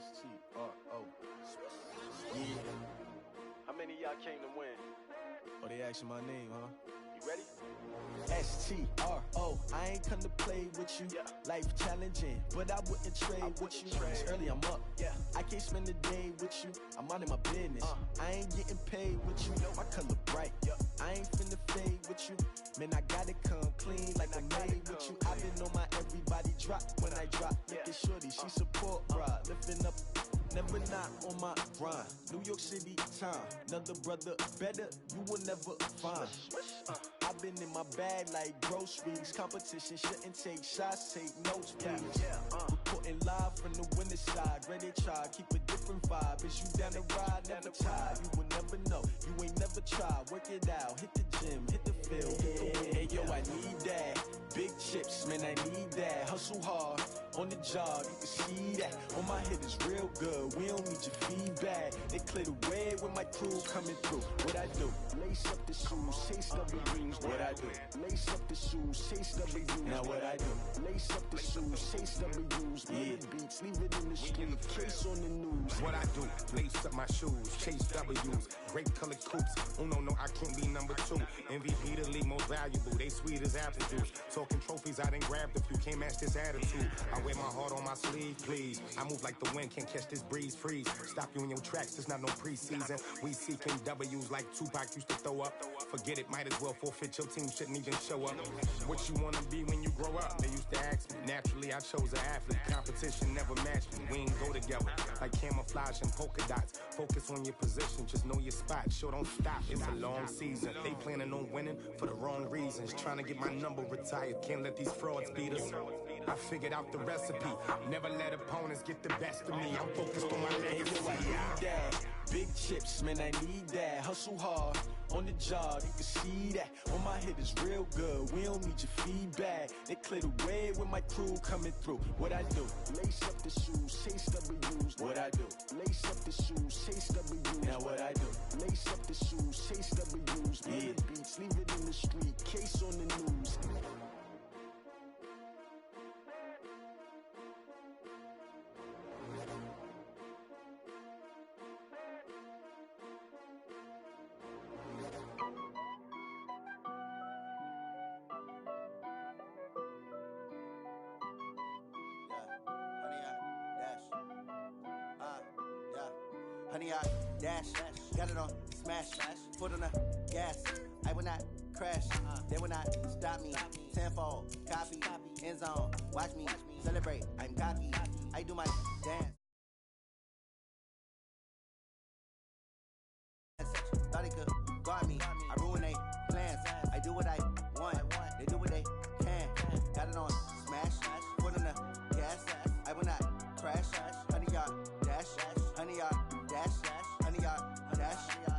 S-T-R-O. Yeah. How many of y'all came to win? Oh, they asking my name, huh? You ready? S-T-R-O. I ain't come to play with you. Yeah. Life challenging, but I wouldn't trade with you. It's early, I'm up. Yeah. I can't spend the day with you. I'm minding my business. I ain't getting paid with you. My color bright. Yeah. I ain't finna fade with you. Man, I gotta come clean like I'm made with you. I've been on my everybody drop when I drop. Look at shorty, she support ride. Lifting up, never not on my grind. New York City time. Another brother better, you will never find. I've been in my bag like groceries. Competition shouldn't take shots, take notes, please. Reporting live from the winning side. Ready to try, keep a different vibe. Is you down the ride, never tired. You will never know, you ain't never tried. Work it out, hit the gym, hit the field, hit the wind. Hey yo, I need that. Big chips, man, I need that. Hustle hard, on the job, you can see that. On my head is real good, we don't need your feedback. They clear the way with my crew coming through. What I do? Lace up the shoes, chase W's. What I do? Lace up the shoes, chase W's. Now what I do? Lace up the shoes, chase W's. Yeah. Beats, leave it in the street, case on the news. What I do? Lace up my shoes, chase W's. Great color coops. Oh no, I can't be number 2. MVP the league most valuable. They sweet as apple juice. Talking trophies, I done grabbed a few. Can't match this attitude. I wear my heart on my sleeve, please. I move like the wind, can't catch this breeze. Freeze. Stop you in your tracks. It's not no preseason. We seeking W's like Tupac used to throw up. Forget it, might as well forfeit. Your team shouldn't even show up. What you wanna be when you grow up? They used to ask me. Naturally, I chose an athlete. Competition never matched me. We ain't go together like camouflage and polka dots. Focus on your position, just know your spot. Sure, don't stop. It's a long season. They planning on winning for the wrong reasons. Trying to get my number retired. Can't let these frauds beat us. I figured out the recipe. Never let opponents get the best of me. I'm focused on my legacy. I need that. Big chips, man, I need that. Hustle hard, on the job, you can see that. On my head is real good, we don't need your feedback. They clear the way with my crew coming through. What I do? Lace up the shoes, chase W's. What I do? Lace up the shoes, chase W's. Now what I do? Lace up the shoes, chase W's. Yeah. Beats, leave it in the street, case on the news. Honey, I dash, got it on smash, foot on the gas. I will not crash, they will not stop me. Tenfold, copy, end zone, watch me celebrate. I'm cocky, I do my dance. Thought they could guard me, I ruin they plans. I do what I want, they do what they can. Got it on smash, foot on the gas. I will not crash, honey, y'all dash, honey, y'all dash, honey, y'all dash,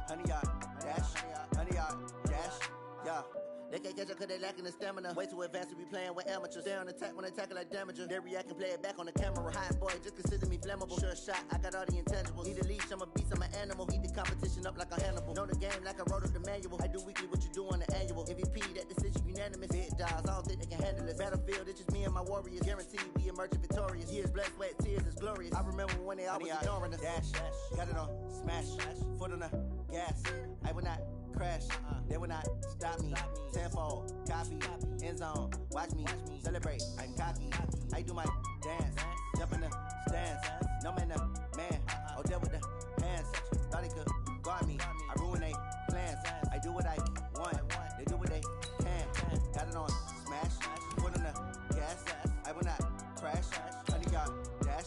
honey, y'all dash, honey, y'all dash, yeah. They can't catch up cause they lacking the stamina. Way too advanced to be playing with amateurs. Stay on attack when they tackle like damager. They react and play it back on the camera. Hot boy, just consider me flammable. Sure shot, I got all the intangibles. Need a leash, I'm a beast, I'm an animal. Eat the competition up like a Hannibal. Know the game like I wrote up the manual. I do weekly what you do on the annual. MVP, that decision unanimous. Big dials, I don't think they can handle this. Battlefield, it's just me and my warriors. Guaranteed we emerging victorious. Years, blood, sweat, tears, it's glorious. I remember when they always ignoring us. Dash, got it on smash, foot on the gas. I will not crash, they will not stop me. Tenfold, copy, end zone, watch me celebrate. I'm cocky, I do my dance, jump in the stands. No man, man, oh there with the hands. Thought they could guard me, I ruin they plans. I do what I want, they do what they can. Got it on smash, foot on the gas. I will not crash, honey y'all dash,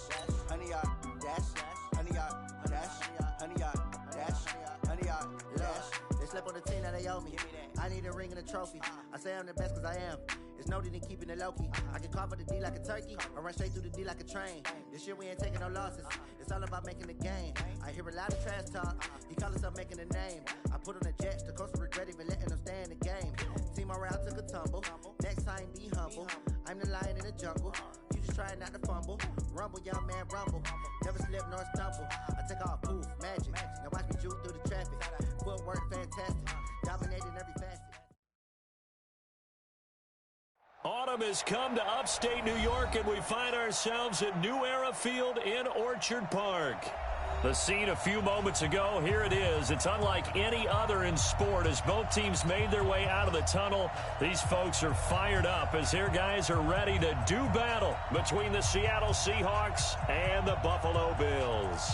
honey y'all dash, honey y'all dash, honey y'all dash, honey y'all dash. They slept on the team that they owe me. I need a ring and a trophy. I say I'm the best cause I am. It's no need in keeping it low-key. I can carve up the D like a turkey or run straight through the D like a train. This year we ain't taking no losses. It's all about making the game. I hear a lot of trash talk. He call himself making a name. I put on the jets. The coach will regret even letting them stay in the game. Team around took a tumble. Next time be humble. I'm the lion in the jungle. You just try not to fumble. Rumble, young man, rumble. Never slip nor stumble. I take off, poof, magic. Now watch me juke through the traffic. Footwork fantastic. Dominating every facet. Auto Forum has come to upstate New York, and we find ourselves at New Era Field in Orchard Park. The scene a few moments ago, here it is. It's unlike any other in sport as both teams made their way out of the tunnel. These folks are fired up as their guys are ready to do battle between the Seattle Seahawks and the Buffalo Bills.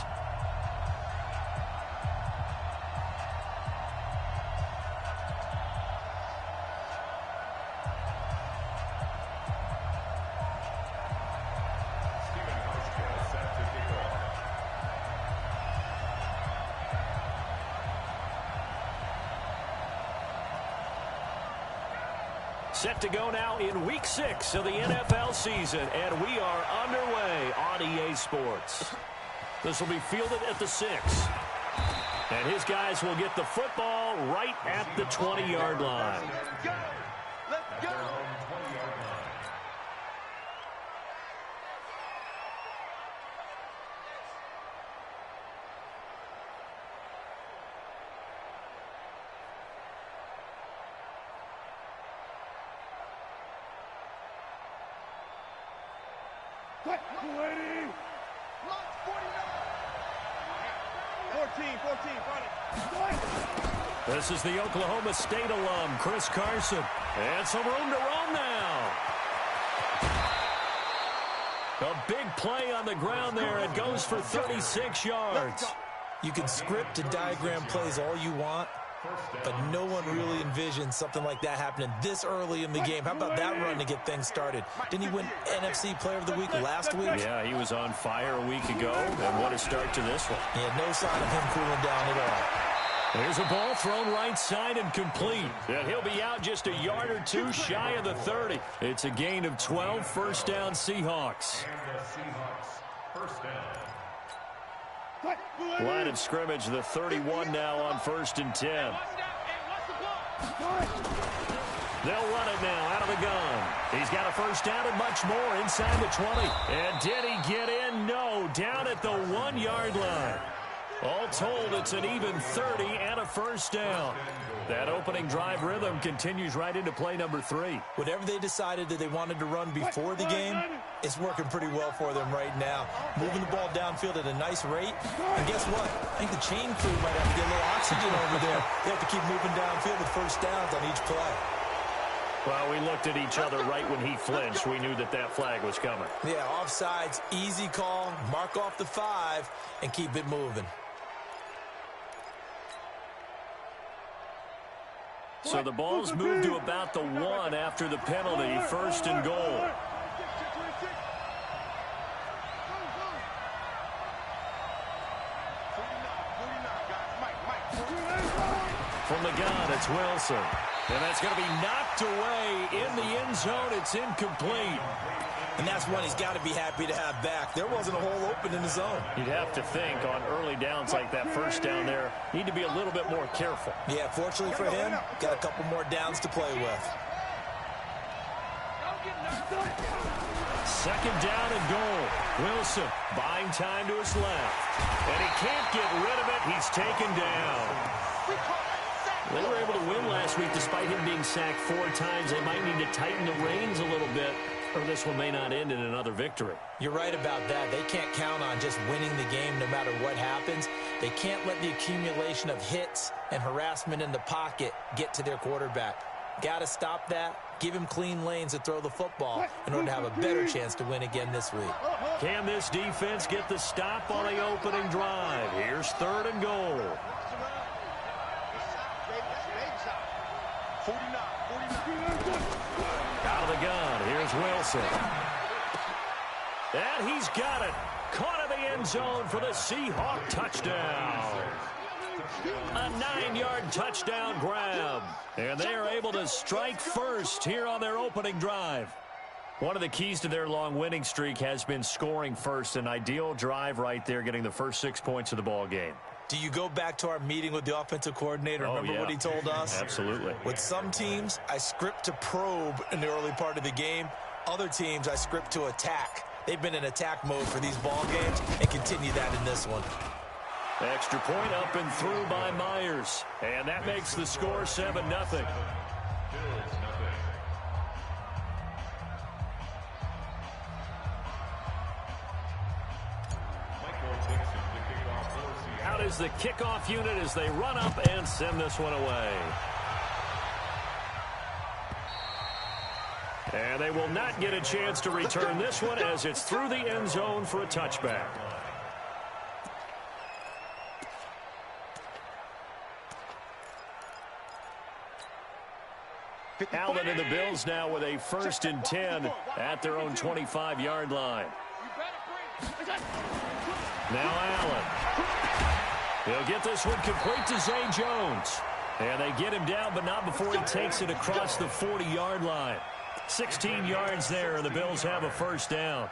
Set to go now in Week 6 of the NFL season, and we are underway on EA Sports. This will be fielded at the 6. And his guys will get the football right at the 20-yard line. Let's go! Let's go! This is the Oklahoma State alum, Chris Carson. And some room to roam now. A big play on the ground there. It goes for 36 yards. You can script and diagram plays all you want, but no one really envisioned something like that happening this early in the game. How about that run to get things started? Didn't he win NFC Player of the Week last week? Yeah, he was on fire a week ago, and what a start to this one. Yeah, no sign of him cooling down at all. There's a ball thrown right side and complete. And he'll be out just a yard or two shy of the 30. It's a gain of 12, first down Seahawks. Line of scrimmage, the 31 now on 1st and 10. They'll run it now out of the gun. He's got a first down and much more inside the 20. And did he get in? No, down at the 1-yard line. All told, it's an even 30 and a first down. That opening drive rhythm continues right into play number 3. Whatever they decided that they wanted to run before the game, it's working pretty well for them right now. Moving the ball downfield at a nice rate. And guess what? I think the chain crew might have to get a little oxygen over there. They have to keep moving downfield with first downs on each play. Well, we looked at each other right when he flinched. We knew that that flag was coming. Yeah, offsides, easy call. Mark off the 5 and keep it moving. So the ball's moved to about the 1 after the penalty, 1st and goal. From the gun, it's Wilson. And that's going to be knocked away in the end zone. It's incomplete. And that's one he's got to be happy to have back. There wasn't a hole open in the zone. You'd have to think on early downs like that first down there, need to be a little bit more careful. Yeah, fortunately for him, got a couple more downs to play with. 2nd down and goal. Wilson buying time to his left. And he can't get rid of it. He's taken down. They were able to win last week despite him being sacked 4 times. They might need to tighten the reins a little bit, or this one may not end in another victory. You're right about that. They can't count on just winning the game no matter what happens. They can't let the accumulation of hits and harassment in the pocket get to their quarterback. Got to stop that. Give him clean lanes to throw the football in order to have a better chance to win again this week. Can this defense get the stop on the opening drive? Here's 3rd and goal. Out of the gun, here's Wilson. And he's got it. Caught in the end zone for the Seahawk touchdown. A 9-yard touchdown grab. And they are able to strike first here on their opening drive. One of the keys to their long winning streak has been scoring first. An ideal drive right there, getting the first 6 points of the ball game. Do you go back to our meeting with the offensive coordinator? Remember what he told us? Absolutely. With some teams, I script to probe in the early part of the game. Other teams, I script to attack. They've been in attack mode for these ball games and continue that in this one. Extra point up and through by Myers. And that makes the score 7-0. is the kickoff unit as they run up and send this one away. And they will not get a chance to return this one as it's through the end zone for a touchback. Allen and the Bills now with a 1st and 10 at their own 25-yard line. Now Allen. He'll get this one complete to Zay Jones. And they get him down, but not before he takes it across the 40-yard line. 16 yards there, and the Bills have a 1st down.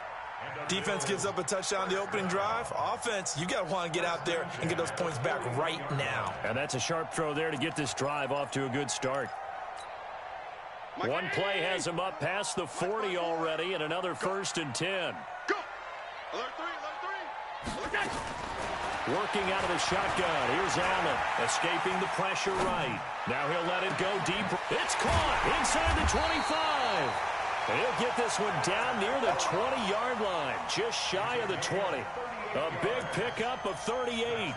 Defense gives up a touchdown the opening drive. Offense, you got to want to get out there and get those points back right now. And that's a sharp throw there to get this drive off to a good start. One play has him up past the 40 already, and another 1st and 10. Go! Alert three. Working out of the shotgun. Here's Allen escaping the pressure right. Now he'll let it go deep. It's caught inside the 25. And he'll get this one down near the 20-yard line, just shy of the 20. A big pickup of 38.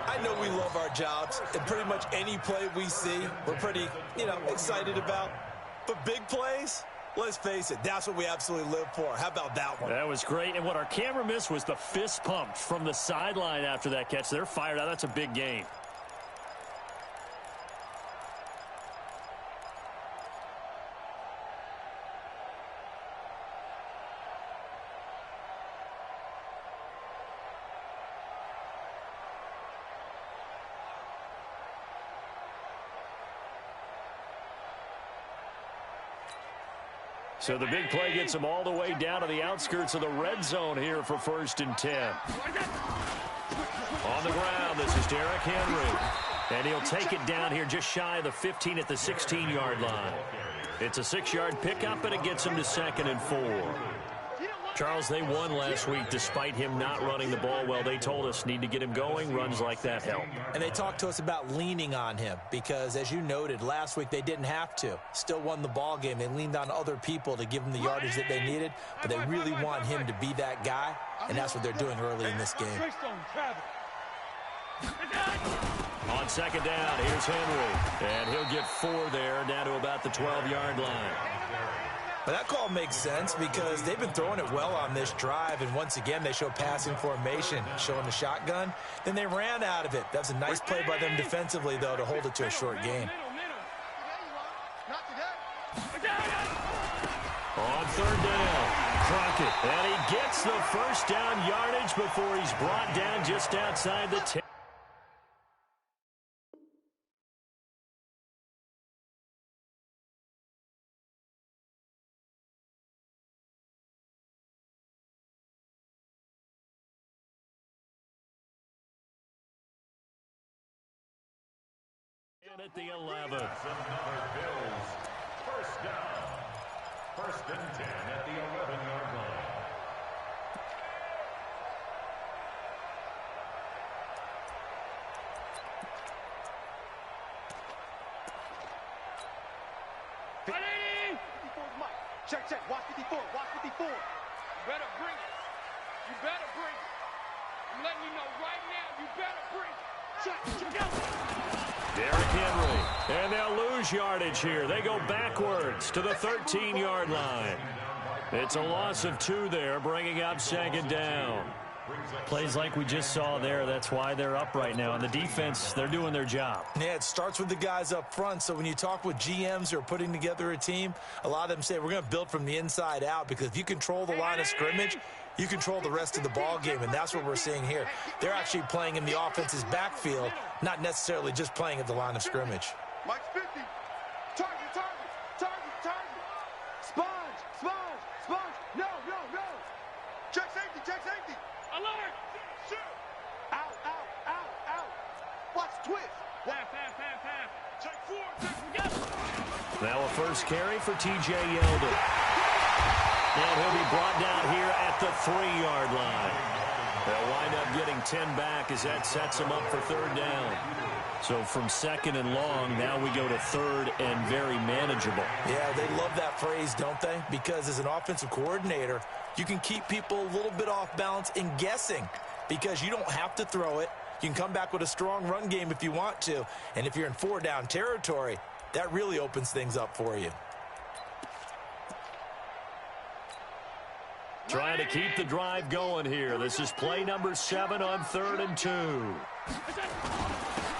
I know we love our jobs, and pretty much any play we see, we're pretty, excited about. But big plays, let's face it, that's what we absolutely live for. How about that one? That was great. And what our camera missed was the fist pump from the sideline after that catch. They're fired out. That's a big gain. So the big play gets him all the way down to the outskirts of the red zone here for 1st and 10. On the ground, this is Derrick Henry. And he'll take it down here just shy of the 15 at the 16-yard line. It's a 6-yard pickup, and it gets him to 2nd and 4. Charles, they won last week despite him not running the ball well. They told us need to get him going. Runs like that help. And they talked to us about leaning on him because, as you noted, last week they didn't have to. Still won the ball game. They leaned on other people to give them the yardage that they needed, but they really want him to be that guy, and that's what they're doing early in this game. On 2nd down, here's Henry. And he'll get 4 there, down to about the 12-yard line. But that call makes sense because they've been throwing it well on this drive, and once again they show passing formation, showing the shotgun. Then they ran out of it. That's a nice play by them defensively, though, to hold it to a short gain. On 3rd down, Crockett. And he gets the 1st down yardage before he's brought down just outside the 10. At the 11th. Another Bills. 1st down. 1st and 10 at the 11-yard line. Check, check. Watch 54. Watch 54. You better bring it. You better bring it. I'm letting you know right now, you better bring it. Check out. Derrick Henry. And they'll lose yardage here. They go backwards to the 13-yard line. It's a loss of 2 there, bringing up 2nd down. Plays like we just saw there. That's why they're up right now. And the defense, they're doing their job. Yeah, it starts with the guys up front. So when you talk with GMs who are putting together a team, a lot of them say we're going to build from the inside out, because if you control the line of scrimmage, you control the rest of the ball game, and that's what we're seeing here. They're actually playing in the offense's backfield, not necessarily just playing at the line of scrimmage. Mike's 50. Target, target, target, target. Sponge, sponge, sponge. No, no, no. Check safety, check safety. Alert. Shoot. Out, out, out, out. Watch twist. Pass, pass, pass, pass. Check 4, check together. Now a 1st carry for T.J. Yeldon. And he'll be brought down here at the 3-yard line. They'll wind up getting 10 back as that sets them up for 3rd down. So from 2nd and long, now we go to 3rd and very manageable. Yeah, they love that phrase, don't they? Because as an offensive coordinator, you can keep people a little bit off balance and guessing, because you don't have to throw it. You can come back with a strong run game if you want to. And if you're in 4-down territory, that really opens things up for you. Trying to keep the drive going here. This is play number 7 on 3rd and 2.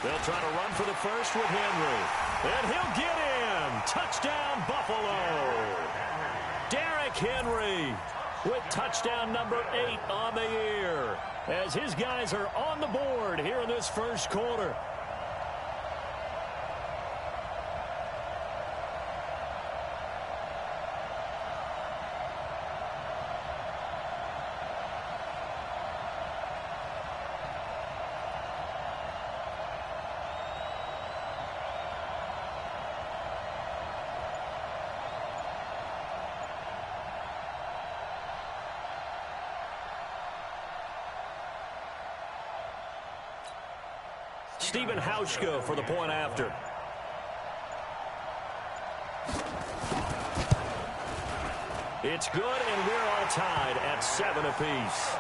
They'll try to run for the first with Henry. And he'll get in. Touchdown, Buffalo. Derrick Henry with touchdown number 8 on the year, as his guys are on the board here in this first quarter. Stephen Hauschka for the point after. It's good, and we're all tied at 7 apiece.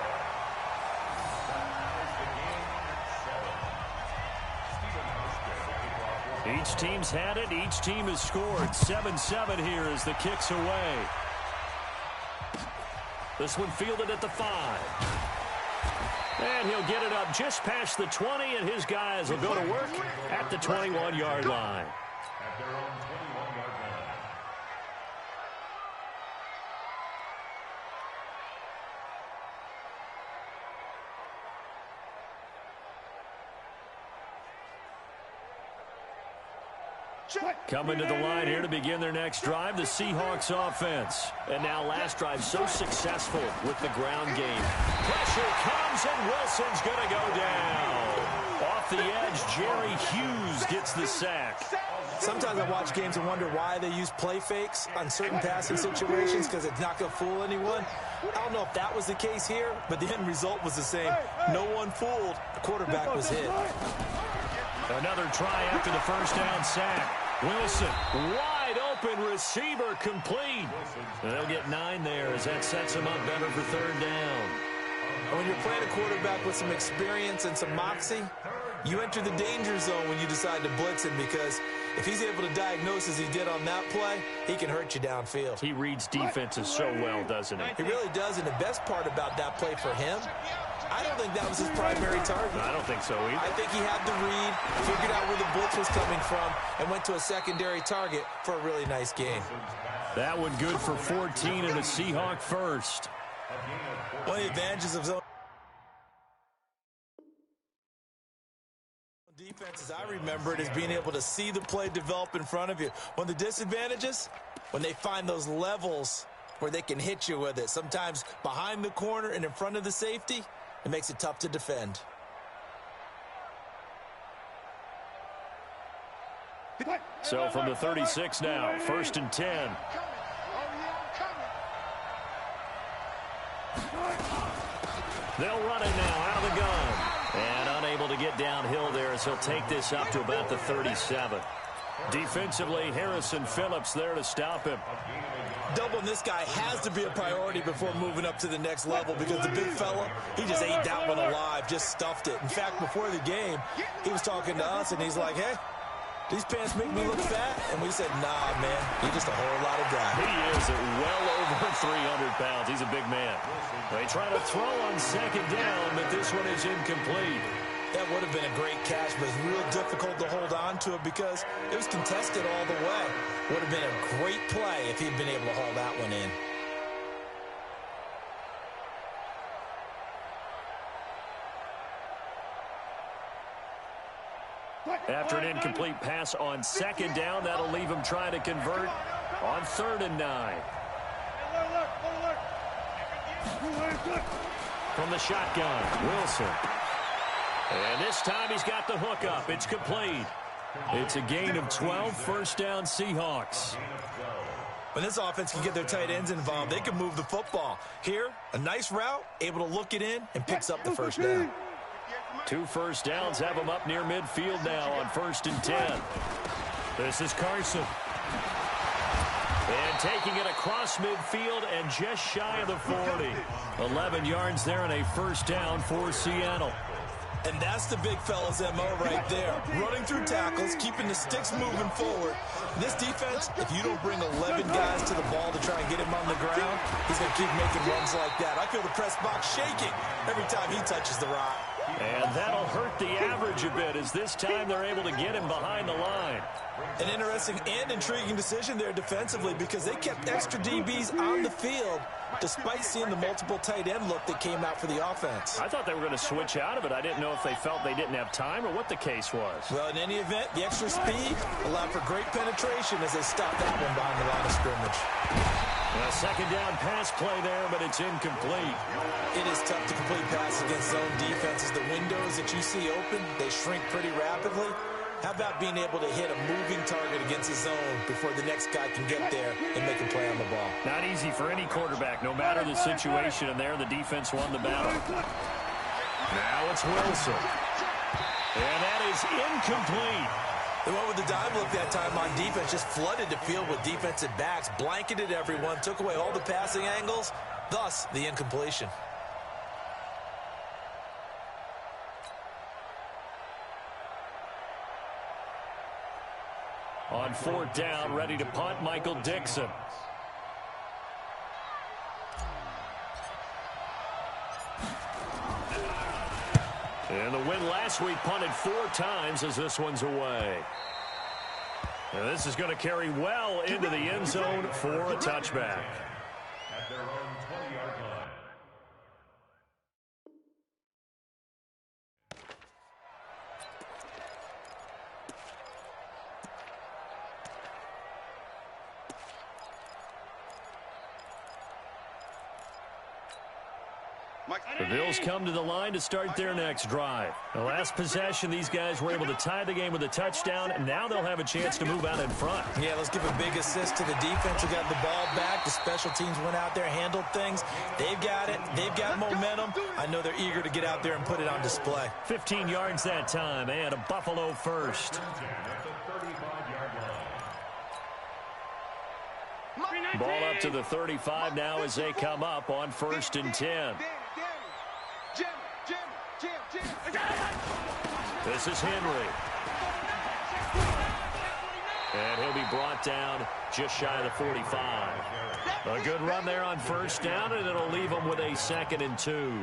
Each team's had it. Each team has scored. 7-7 here as the kick's away. This one fielded at the 5. And he'll get it up just past the 20, and his guys will go to work at the 21-yard line. At their own 21-yard line. Coming to the line here to begin their next drive, the Seahawks offense. And now last drive so successful with the ground game. Pressure comes, and Wilson's going to go down. Off the edge, Jerry Hughes gets the sack. Sometimes I watch games and wonder why they use play fakes on certain passing situations, because it's not going to fool anyone. I don't know if that was the case here, but the end result was the same. No one fooled. The quarterback was hit. Another try after the first down sack. Wilson, wide open receiver, complete. And they'll get 9 there as that sets him up better for 3rd down. When you're playing a quarterback with some experience and some moxie, you enter the danger zone when you decide to blitz him, because if he's able to diagnose as he did on that play, he can hurt you downfield. He reads defenses so well, doesn't he? He really does, and the best part about that play for him, I don't think that was his primary target. I don't think so either. I think he had the read, figured out where the blitz was coming from, and went to a secondary target for a really nice game. That one good for 14 and a Seahawk first. One of the advantages of zone defense, as I remember it, is being able to see the play develop in front of you. One of the disadvantages, when they find those levels where they can hit you with it, sometimes behind the corner and in front of the safety, it makes it tough to defend. So from the 36 now, 1st and 10. They'll run it now out of the gun. And unable to get downhill there, as he'll take this up to about the 37. Defensively, Harrison Phillips there to stop him. Doubling this guy has to be a priority before moving up to the next level, because the big fella, he just ate that one alive, just stuffed it. In fact, before the game, he was talking to us, and he's like, hey, these pants make me look fat? And we said, nah, man, you're just a whole lot of guy. He is at well over 300 pounds. He's a big man. They try to throw on 2nd down, but this one is incomplete. That would have been a great catch, but it's real difficult to hold on to it because it was contested all the way. Would have been a great play if he'd been able to haul that one in. After an incomplete pass on 2nd down, that'll leave him trying to convert on 3rd and 9. From the shotgun, Wilson. And this time he's got the hook up. It's complete. It's a gain of 12, 1st down Seahawks. When this offense can get their tight ends involved, they can move the football. Here, a nice route, able to look it in, and picks up the 1st down. 2 first downs have him up near midfield now on 1st and 10. This is Carson. And taking it across midfield and just shy of the 40. 11 yards there and a 1st down for Seattle. And that's the big fella's MO right there. Running through tackles, keeping the sticks moving forward. This defense, if you don't bring 11 guys to the ball to try and get him on the ground, he's going to keep making runs like that. I feel the press box shaking every time he touches the rock. And that'll hurt the average a bit, as this time they're able to get him behind the line. An interesting and intriguing decision there defensively, because they kept extra DBs on the field despite seeing the multiple tight end look that came out for the offense. I thought they were going to switch out of it. I didn't know if they felt they didn't have time or what the case was. Well, in any event, the extra speed allowed for great penetration as they stopped that one behind the line of scrimmage. A second down pass play there, but it's incomplete. It is tough to complete passes against zone defenses. The windows that you see open, they shrink pretty rapidly. How about being able to hit a moving target against a zone before the next guy can get there and make a play on the ball? Not easy for any quarterback, no matter the situation, and there the defense won the battle. Now it's Wilson. And that is incomplete. They went with the dime look that time on defense, just flooded the field with defensive backs, blanketed everyone, took away all the passing angles, thus the incompletion. On fourth down, ready to punt, Michael Dixon. And the win last week punted 4 times as this one's away. And this is going to carry well into the end zone for a touchback. At their own 20-yard line. The Bills come to the line to start their next drive. The last possession, these guys were able to tie the game with a touchdown, and now they'll have a chance to move out in front. Yeah, let's give a big assist to the defense who got the ball back. The special teams went out there, handled things. They've got it. They've got momentum. I know they're eager to get out there and put it on display. 15 yards that time, and a Buffalo first. Ball up to the 35 now as they come up on 1st and 10. This is Henry. And he'll be brought down just shy of the 45. A good run there on 1st down, and it'll leave them with a 2nd and 2.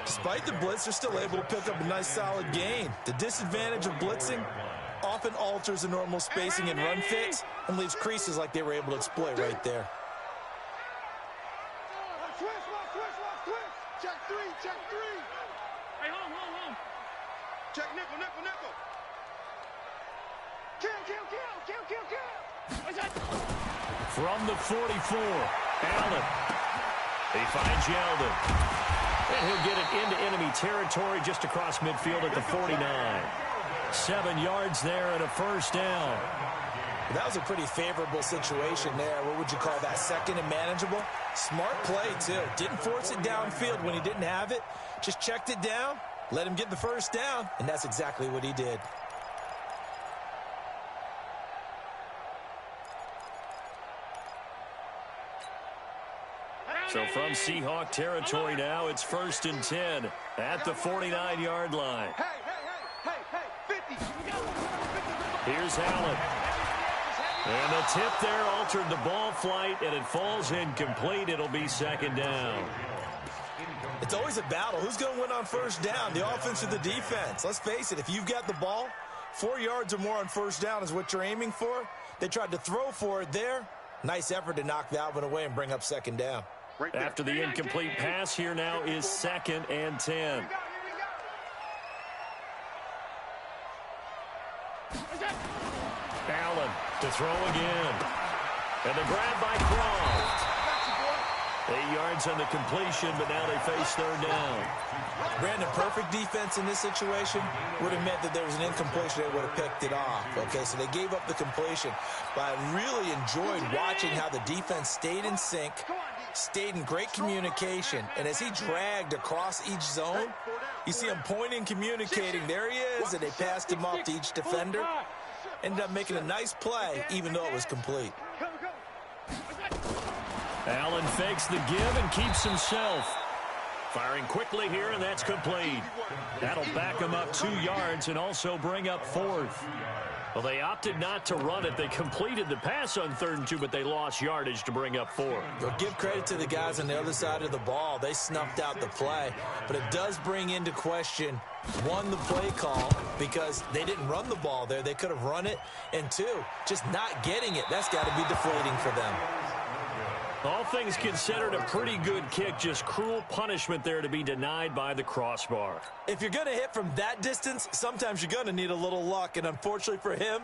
Despite the blitz, they're still able to pick up a nice solid gain. The disadvantage of blitzing often alters the normal spacing and run fits and leaves creases like they were able to exploit right there. Check three. Hey, home. Check nickel. Kill. From the 44, Allen. He finds Yeldon. And he'll get it into enemy territory just across midfield at the 49. 7 yards there and a 1st down. That was a pretty favorable situation there. What would you call that? 2nd and manageable? Smart play, too. Didn't force it downfield when he didn't have it. Just checked it down, let him get the 1st down, and that's exactly what he did. So from Seahawk territory now, it's 1st and 10 at the 49-yard line. Hey, 50. Here's Allen. And the tip there altered the ball flight, and it falls incomplete. It'll be 2nd down. It's always a battle. Who's going to win on 1st down, the offense or the defense? Let's face it, if you've got the ball, 4 yards or more on 1st down is what you're aiming for. They tried to throw for it there. Nice effort to knock that one away and bring up 2nd down. After the incomplete pass, here now is 2nd and 10. Allen to throw again. And the grab by Croft. 8 yards on the completion, but now they face 3rd down. Brandon, perfect defense in this situation would have meant that there was an incompletion. They would have picked it off. Okay, so they gave up the completion. But I really enjoyed watching how the defense stayed in sync, stayed in great communication. And as he dragged across each zone, you see him pointing, communicating. There he is, and they passed him off to each defender. Ended up making a nice play, even though it was complete. Allen fakes the give and keeps himself. Firing quickly here, and that's complete. That'll back them up 2 yards and also bring up 4th. Well, they opted not to run it. They completed the pass on 3rd and 2, but they lost yardage to bring up 4. Well, give credit to the guys on the other side of the ball. They snuffed out the play. But it does bring into question, 1, the play call, because they didn't run the ball there. They could have run it. And 2, just not getting it. That's got to be deflating for them. All things considered, a pretty good kick. Just cruel punishment there to be denied by the crossbar. If you're going to hit from that distance, sometimes you're going to need a little luck. And unfortunately for him,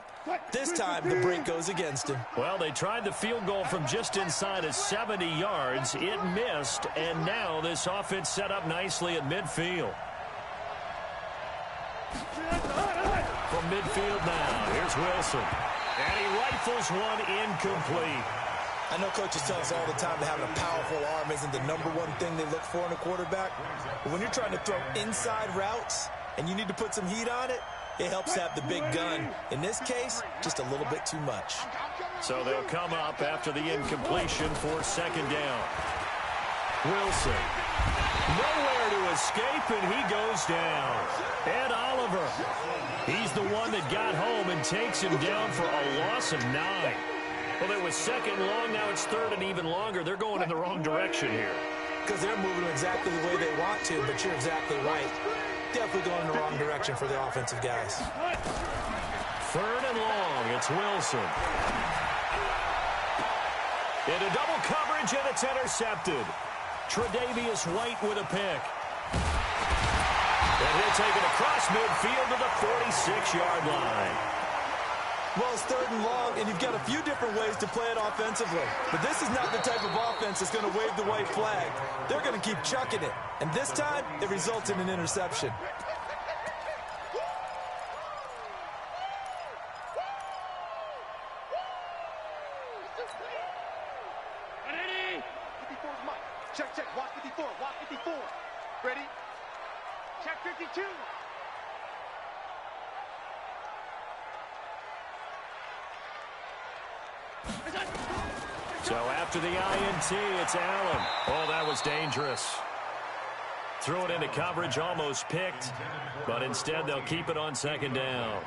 this time the break goes against him. Well, they tried the field goal from just inside of 70 yards. It missed, and now this offense set up nicely at midfield. From midfield now, here's Wilson. And he rifles one incomplete. I know coaches tell us all the time that having a powerful arm isn't the #1 thing they look for in a quarterback. But when you're trying to throw inside routes and you need to put some heat on it, it helps to have the big gun. In this case, just a little bit too much. So they'll come up after the incompletion for 2nd down. Wilson. Nowhere to escape, and he goes down. Ed Oliver. He's the one that got home and takes him down for a loss of 9. Well, it was 2nd long. Now it's 3rd and even longer. They're going in the wrong direction here. Because they're moving exactly the way they want to, but you're exactly right. Definitely going in the wrong direction for the offensive guys. 3rd and long. It's Wilson. Into double coverage, and it's intercepted. Tre'Davious White with a pick. And he'll take it across midfield to the 46-yard line. Well, it's 3rd and long, and you've got a few different ways to play it offensively. But this is not the type of offense that's going to wave the white flag. They're going to keep chucking it. And this time, it results in an interception. Check, check, walk 54, walk 54. Ready? Check 52. So after the INT, it's Allen. Oh, that was dangerous. Threw it into coverage, almost picked, but instead they'll keep it on 2nd down.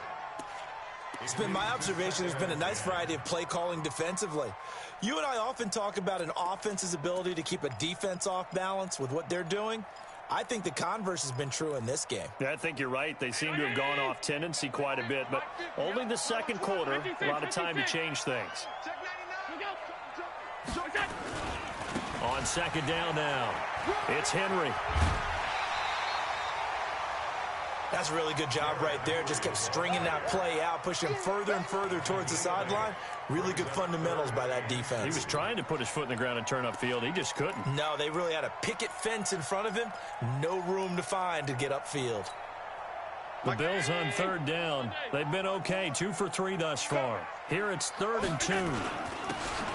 It's been my observation there's been a nice variety of play calling defensively. You and I often talk about an offense's ability to keep a defense off balance with what they're doing. I think the converse has been true in this game. Yeah, I think you're right. They seem to have gone off tendency quite a bit, but only the 2nd quarter, a lot of time to change things. On 2nd down now, it's Henry. That's a really good job right there. Just kept stringing that play out, pushing him further and further towards the sideline. Really good fundamentals by that defense. He was trying to put his foot in the ground and turn upfield. He just couldn't. No, they really had a picket fence in front of him. No room to find to get upfield. The Bills on 3rd down. They've been okay, 2 for 3 thus far. Here it's 3rd and 2.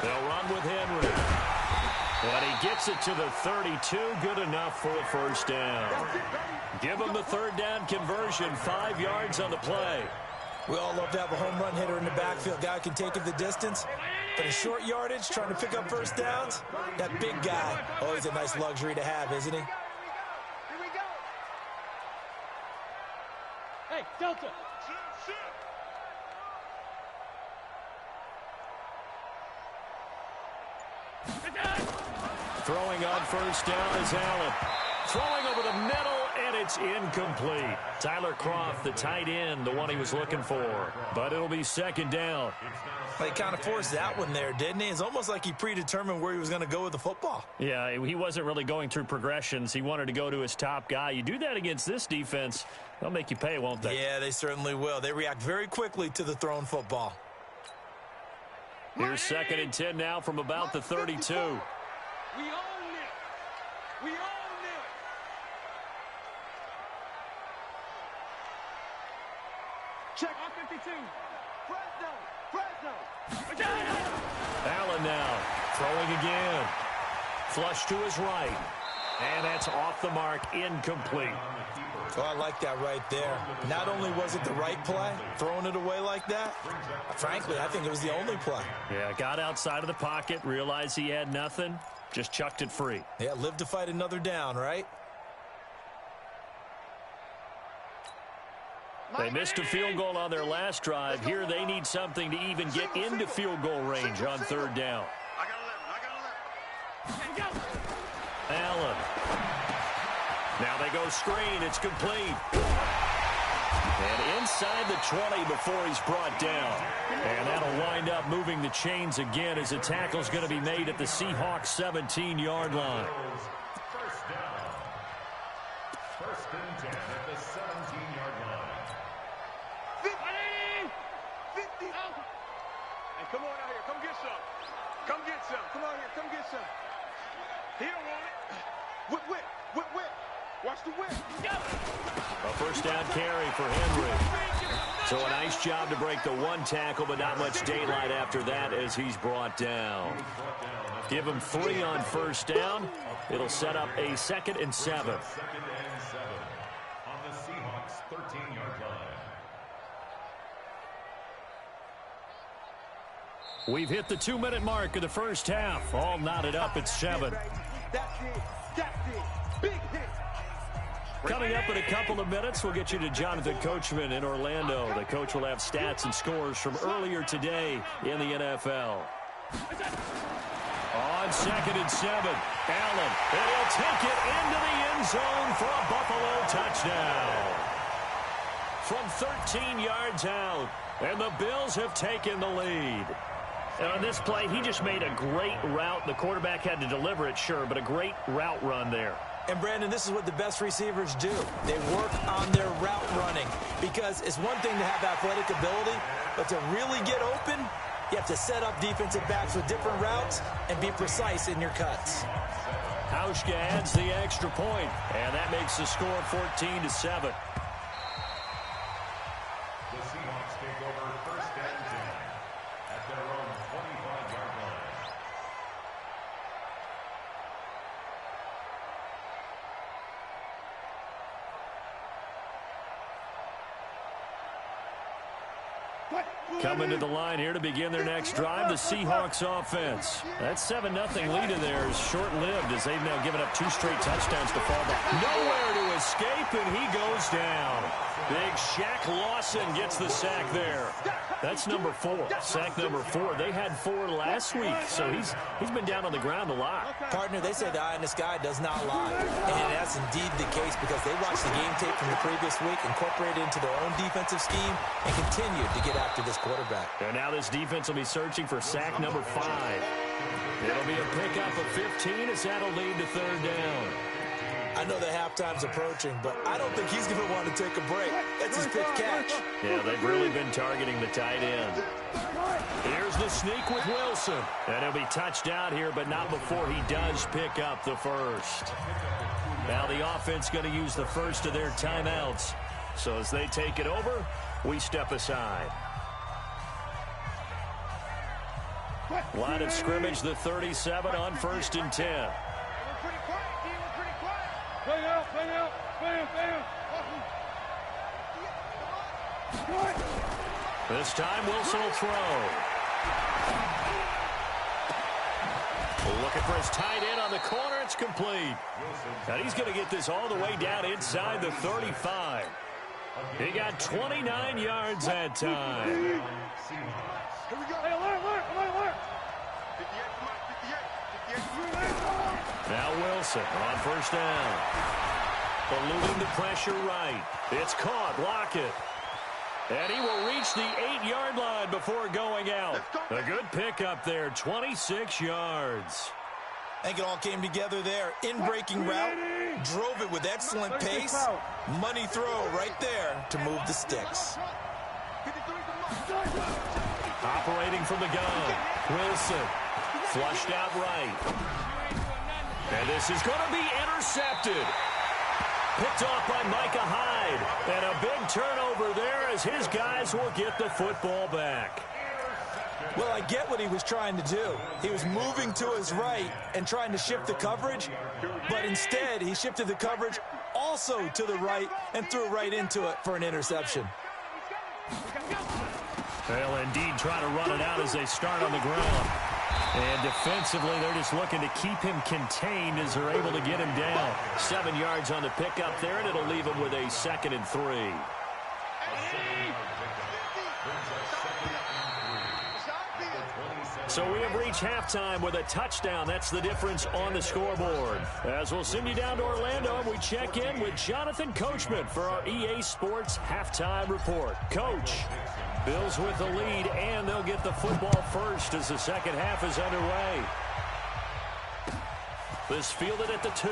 They'll run with Henry. But he gets it to the 32. Good enough for a 1st down. Give him the 3rd down conversion. 5 yards on the play. We all love to have a home run hitter in the backfield. Guy who can take it the distance. But in short yardage, trying to pick up 1st downs, that big guy, always a nice luxury to have, isn't he? Here we go. Hey, Delta. Throwing on 1st down is Allen. Throwing over the middle, and it's incomplete. Tyler Kroft, the tight end, the one he was looking for. But it'll be 2nd down. Well, he kind of forced that one there, didn't he? It's almost like he predetermined where he was going to go with the football. Yeah, he wasn't really going through progressions. He wanted to go to his top guy. You do that against this defense, they'll make you pay, won't they? Yeah, they certainly will. They react very quickly to the thrown football. Here's 2nd and 10 now from about the 32. We own it. We own it. Check on 52. Fresno. Allen now throwing again. Flush to his right. And that's off the mark, incomplete. Oh, I like that right there. Not only was it the right play, throwing it away like that, frankly, I think it was the only play. Yeah, got outside of the pocket, realized he had nothing, just chucked it free. Yeah, live to fight another down, right? They missed a field goal on their last drive. Here they need something to even get into field goal range on third down. Allen. Now they go screen. It's complete. And inside the 20 before he's brought down. And that'll wind up moving the chains again as the tackle's going to be made at the Seahawks 17-yard line. First down. First and 10 at the 17-yard line. 50. Hey, come on out here. Come get some. Come get some. Come on here. Come get some. He don't want it. Whip. Watch the whip. A first down carry for Henry. So a nice job to break the one tackle, but not much daylight after that as he's brought down. Give him 3 on first down. It'll set up a 2nd and 7. 2nd and 7 on the Seahawks 13-yard line. We've hit the 2-minute mark of the first half. All knotted up at 7. That's it. Big hit. Coming up in a couple of minutes, we'll get you to Jonathan Coachman in Orlando. The coach will have stats and scores from earlier today in the NFL. On 2nd and 7, Allen, and he'll take it into the end zone for a Buffalo touchdown. From 13 yards out, and the Bills have taken the lead. And on this play, he just made a great route. The quarterback had to deliver it, sure, but a great route run there. And, Brandon, this is what the best receivers do. They work on their route running because it's one thing to have athletic ability, but to really get open, you have to set up defensive backs with different routes and be precise in your cuts. Hauschka adds the extra point, and that makes the score 14-7. The Seahawks take over first and 10 at their own 25-yard line. Coming to the line here to begin their next drive, the Seahawks offense. That 7-0 lead in there is short-lived as they've now given up 2 straight touchdowns to fall back. Nowhere to escape, and he goes down. Big Shaq Lawson gets the sack there. That's number 4. Sack number 4. They had 4 last week, so he's been down on the ground a lot. Partner, they say the eye in the sky does not lie. And that's indeed the case because they watched the game tape from the previous week, incorporated it into their own defensive scheme, and continued to get after this quarterback. And now this defense will be searching for sack number 5. It'll be a pickup of 15 as that'll lead to third down. I know the halftime's approaching, but I don't think he's going to want to take a break. That's his pitch catch. Yeah, they've really been targeting the tight end. Here's the sneak with Wilson. And he'll be touched out here, but not before he does pick up the first. Now the offense going to use the first of their timeouts. So as they take it over, we step aside. Line of scrimmage, the 37 on 1st and 10. This time Wilson will throw. Looking for his tight end on the corner. It's complete. And he's going to get this all the way down inside the 35. He got 29 yards that time. Here we go. Hey, alert. 58. Now Wilson on first down. Eluding the pressure right. It's caught. Lockett. And he will reach the 8-yard line before going out. A good pickup there. 26 yards. I think it all came together there. In-breaking route. Drove it with excellent pace. Money throw right there to move the sticks. Operating from the gun. Wilson. Flushed out right. And this is going to be intercepted. Picked off by Micah Hyde. And a big turnover there as his guys will get the football back. Well, I get what he was trying to do. He was moving to his right and trying to shift the coverage, but instead he shifted the coverage also to the right and threw right into it for an interception. They'll indeed try to run it out as they start on the ground. And defensively, they're just looking to keep him contained as they're able to get him down. 7 yards on the pickup there, and it'll leave him with a 2nd and 3. So we have reached halftime with a touchdown. That's the difference on the scoreboard. As we'll send you down to Orlando, we check in with Jonathan Coachman for our EA Sports Halftime Report. Coach, Bills with the lead, and they'll get the football first as the second half is underway. This fielded at the 2.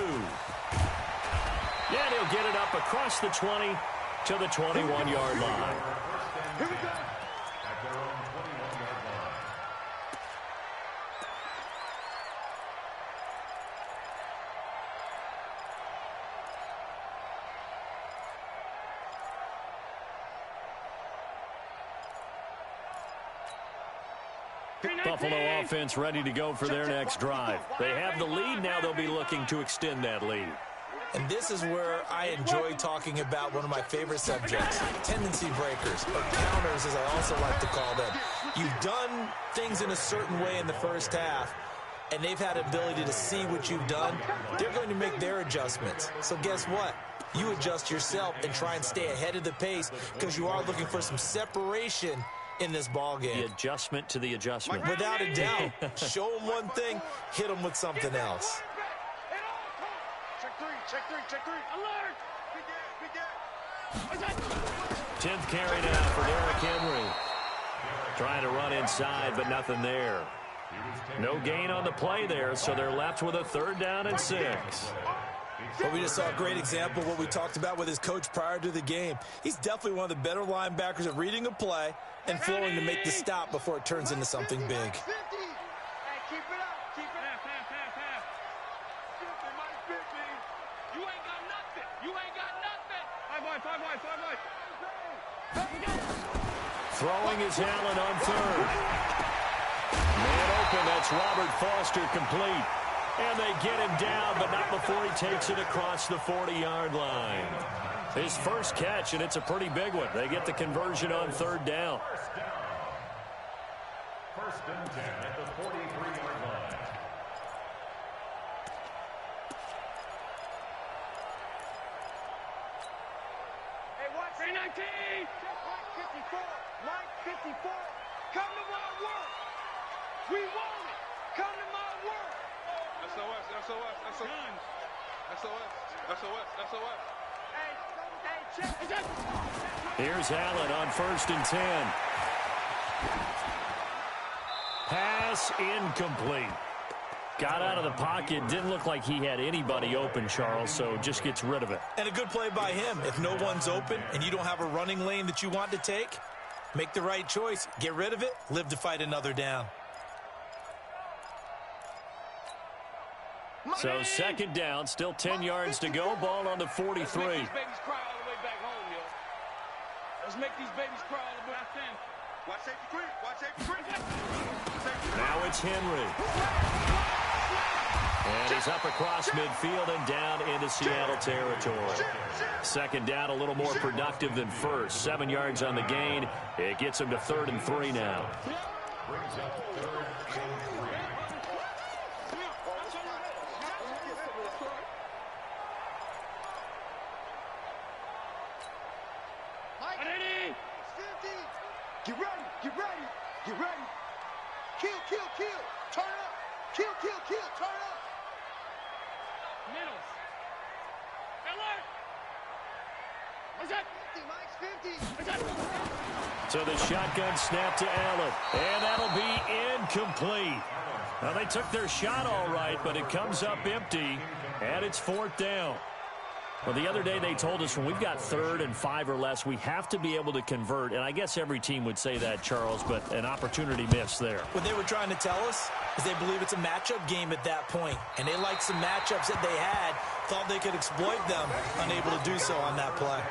Yeah, he'll get it up across the 20 to the 21-yard line. Here we go. At their own 21-yard line. Buffalo offense ready to go for their next drive. They have the lead. Now they'll be looking to extend that lead. And this is where I enjoy talking about one of my favorite subjects, tendency breakers, or counters as I also like to call them. You've done things in a certain way in the first half, and they've had ability to see what you've done. They're going to make their adjustments. So guess what? You adjust yourself and try and stay ahead of the pace because you are looking for some separation in this ball game. The adjustment to the adjustment. Without a doubt. Show them one thing, hit them with something else. Check three. Alert! Big game. 10th carry now for Derrick Henry. Trying to run inside, but nothing there. No gain on the play there, so they're left with a 3rd down and 6. Well, we just saw a great example of what we talked about with his coach prior to the game. He's definitely one of the better linebackers at reading a play and flowing to make the stop before it turns into something big. Hey, keep it up. Keep it up. You ain't got nothing. 5 wide. Throwing is Allen on 3rd. Man open, that's Robert Foster complete. And they get him down, but not before he takes it across the 40-yard line. His first catch, and it's a pretty big one. They get the conversion on 3rd down. First and 10 at the 43-yard line. Hey, watch 319. Mike 54. Come to my work. We want it. Come to my work. SOS. Hey, check. Here's Allen on 1st and 10. Pass incomplete. Got out of the pocket. Didn't look like he had anybody open, Charles, so just gets rid of it. And a good play by him. If no one's open and you don't have a running lane that you want to take, make the right choice. Get rid of it. Live to fight another down. So 2nd down, still 10 yards to go. Ball on the 43. Let's make these babies cry all the way back home, yo. Let's make these babies cry all the way back in. Watch safety creep. Now it's Henry. And he's up across midfield and down into Seattle territory. 2nd down, a little more productive than first. 7 yards on the gain. It gets him to 3rd and 3 now. Brings up 3rd and 3. Get ready. Kill. Turn up. Kill. Turn up. Middles. Alert. What's that? 50. So the shotgun snap to Allen. And that'll be incomplete. Now, they took their shot all right, but it comes up empty, and it's 4th down. Well, the other day they told us when we've got 3rd and 5 or less, we have to be able to convert. And I guess every team would say that, Charles, but an opportunity missed there. What they were trying to tell us is they believe it's a matchup game at that point. And they liked some matchups that they had, thought they could exploit them, unable to do so on that play.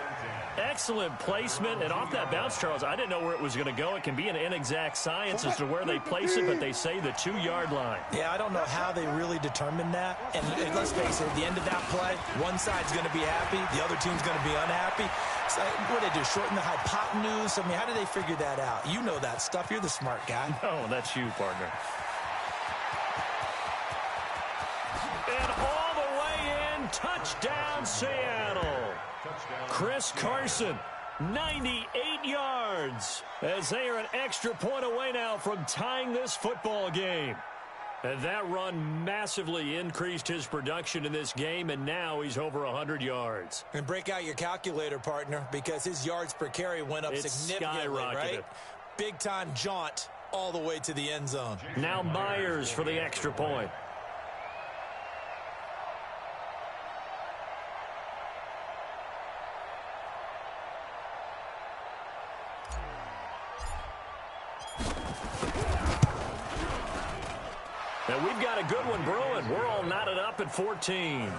Excellent placement, and off that bounce, Charles, I didn't know where it was going to go. It can be an inexact science as to where they place it, but they say the 2-yard line. Yeah, I don't know how they really determined that. And let's face it, at the end of that play, one side's going to be happy, the other team's going to be unhappy. So what did they do, shorten the hypotenuse? I mean, how did they figure that out? You know that stuff. You're the smart guy. No, that's you, partner. And all the way in, touchdown, Seattle. Chris Carson 98 yards as they are an extra point away now from tying this football game. And that run massively increased his production in this game, and now he's over 100 yards. And break out your calculator, partner, because his yards per carry went up significantly, right? Big-time jaunt all the way to the end zone. Now Myers for the extra point. And we've got a good one brewing. We're all knotted up at 14.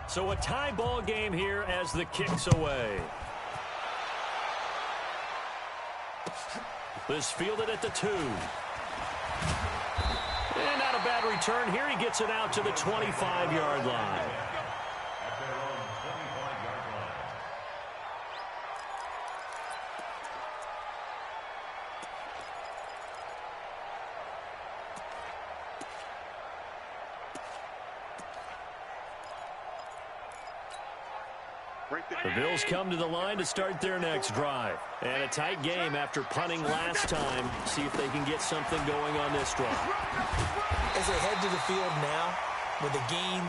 So a tie ball game here as the kick's away. This fielded at the 2. And not a bad return here. He gets it out to the 25-yard line. The Bills come to the line to start their next drive. And a tight game after punting last time. See if they can get something going on this drive. As they head to the field now, with the game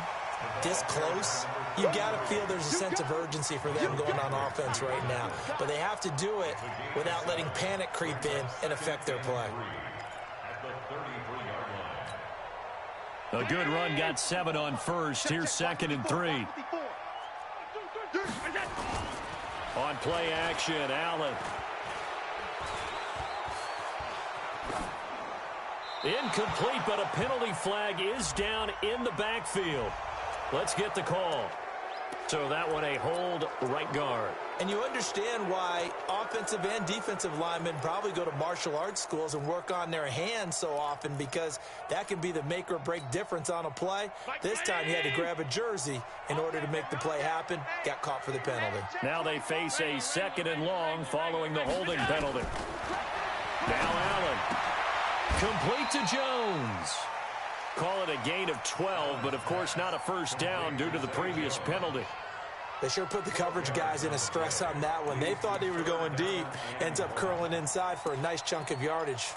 this close, you've got to feel there's a sense of urgency for them going on offense right now. But they have to do it without letting panic creep in and affect their play. A good run got 7 on first. Here's 2nd and 3. On play action, Allen. Incomplete, but a penalty flag is down in the backfield. Let's get the call. So that one a hold right guard. And you understand why offensive and defensive linemen probably go to martial arts schools and work on their hands so often, because that can be the make or break difference on a play. This time he had to grab a jersey in order to make the play happen. Got caught for the penalty. Now they face a 2nd and long following the holding penalty. Now Allen. Complete to Jones. Call it a gain of 12, but of course not a first down due to the previous penalty. They sure put the coverage guys in a stress on that one. They thought they were going deep. Ends up curling inside for a nice chunk of yardage.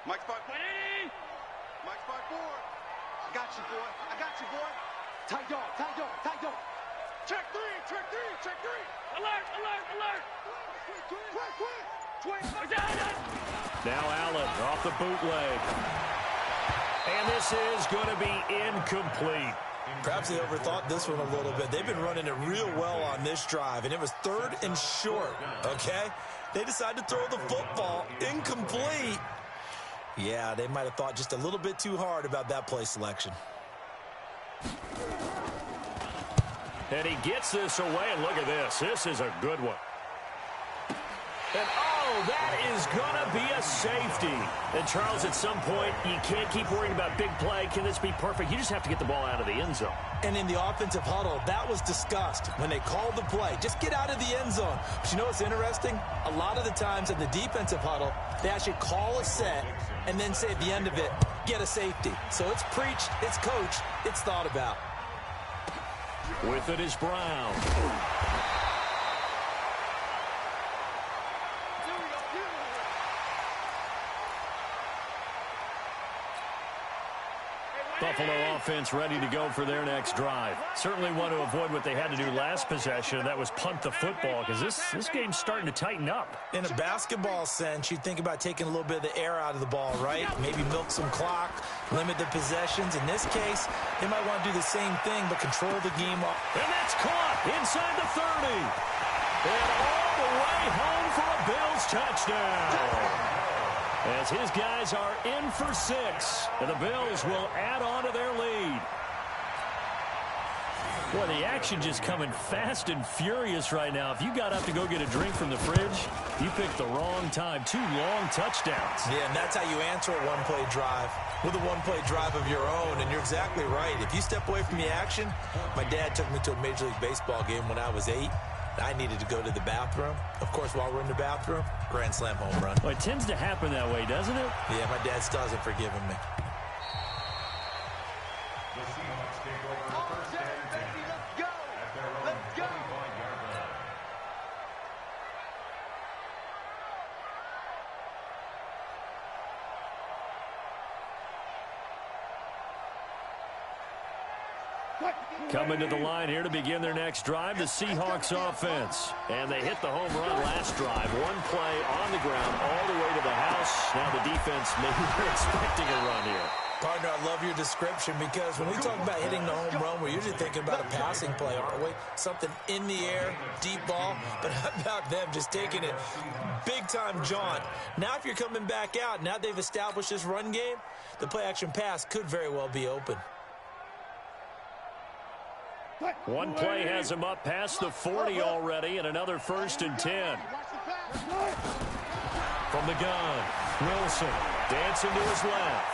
Mike's 5-4. Mike's 5-4. I got you, boy. I got you, boy. Tight dog, tight dog, tight dog. Check 3, check 3, check 3. Alert, alert, alert. Quick. Now Allen off the bootleg. And this is going to be incomplete. Perhaps they overthought this one a little bit. They've been running it real well on this drive, and it was 3rd and short, okay? They decided to throw the football incomplete. Yeah, they might have thought just a little bit too hard about that play selection. And he gets this away, and look at this. This is a good one. And, oh, that is going to be a safety. And, Charles, at some point, you can't keep worrying about big play. Can this be perfect? You just have to get the ball out of the end zone. And in the offensive huddle, that was discussed when they called the play. Just get out of the end zone. But you know what's interesting? A lot of the times in the defensive huddle, they actually call a set and then say at the end of it, get a safety. So it's preached, it's coached, it's thought about. With it is Brown. Buffalo offense ready to go for their next drive. Certainly want to avoid what they had to do last possession, and that was punt the football, because this game's starting to tighten up. In a basketball sense, you think about taking a little bit of the air out of the ball, right? Maybe milk some clock, limit the possessions. In this case, they might want to do the same thing, but control the game off. And that's caught inside the 30. And all the way home for a Bills touchdown. As his guys are in for 6, and the Bills will add on to their lead. Boy, the action just coming fast and furious right now. If you got up to go get a drink from the fridge, you picked the wrong time. 2 long touchdowns. Yeah, and that's how you answer a one-play drive, with a one-play drive of your own. And you're exactly right. If you step away from the action, my dad took me to a Major League Baseball game when I was 8. I needed to go to the bathroom. Of course, while we're in the bathroom, grand slam home run. Well, it tends to happen that way, doesn't it? Yeah, my dad still hasn't forgiven me. The Seahawks take over first and 10 at their own 25-yard line. Coming to the line here to begin their next drive, the Seahawks offense. And they hit the home run last drive. 1 play on the ground all the way to the house. Now the defense, maybe they're expecting a run here. Partner, I love your description because when we talk about hitting the home run, we're usually thinking about a passing play, aren't we? Something in the air, deep ball. But how about them just taking it big-time jaunt? Now if you're coming back out, now they've established this run game, the play-action pass could very well be open. 1 play has him up past the 40 already, and another 1st and 10. From the gun, Wilson dancing to his left.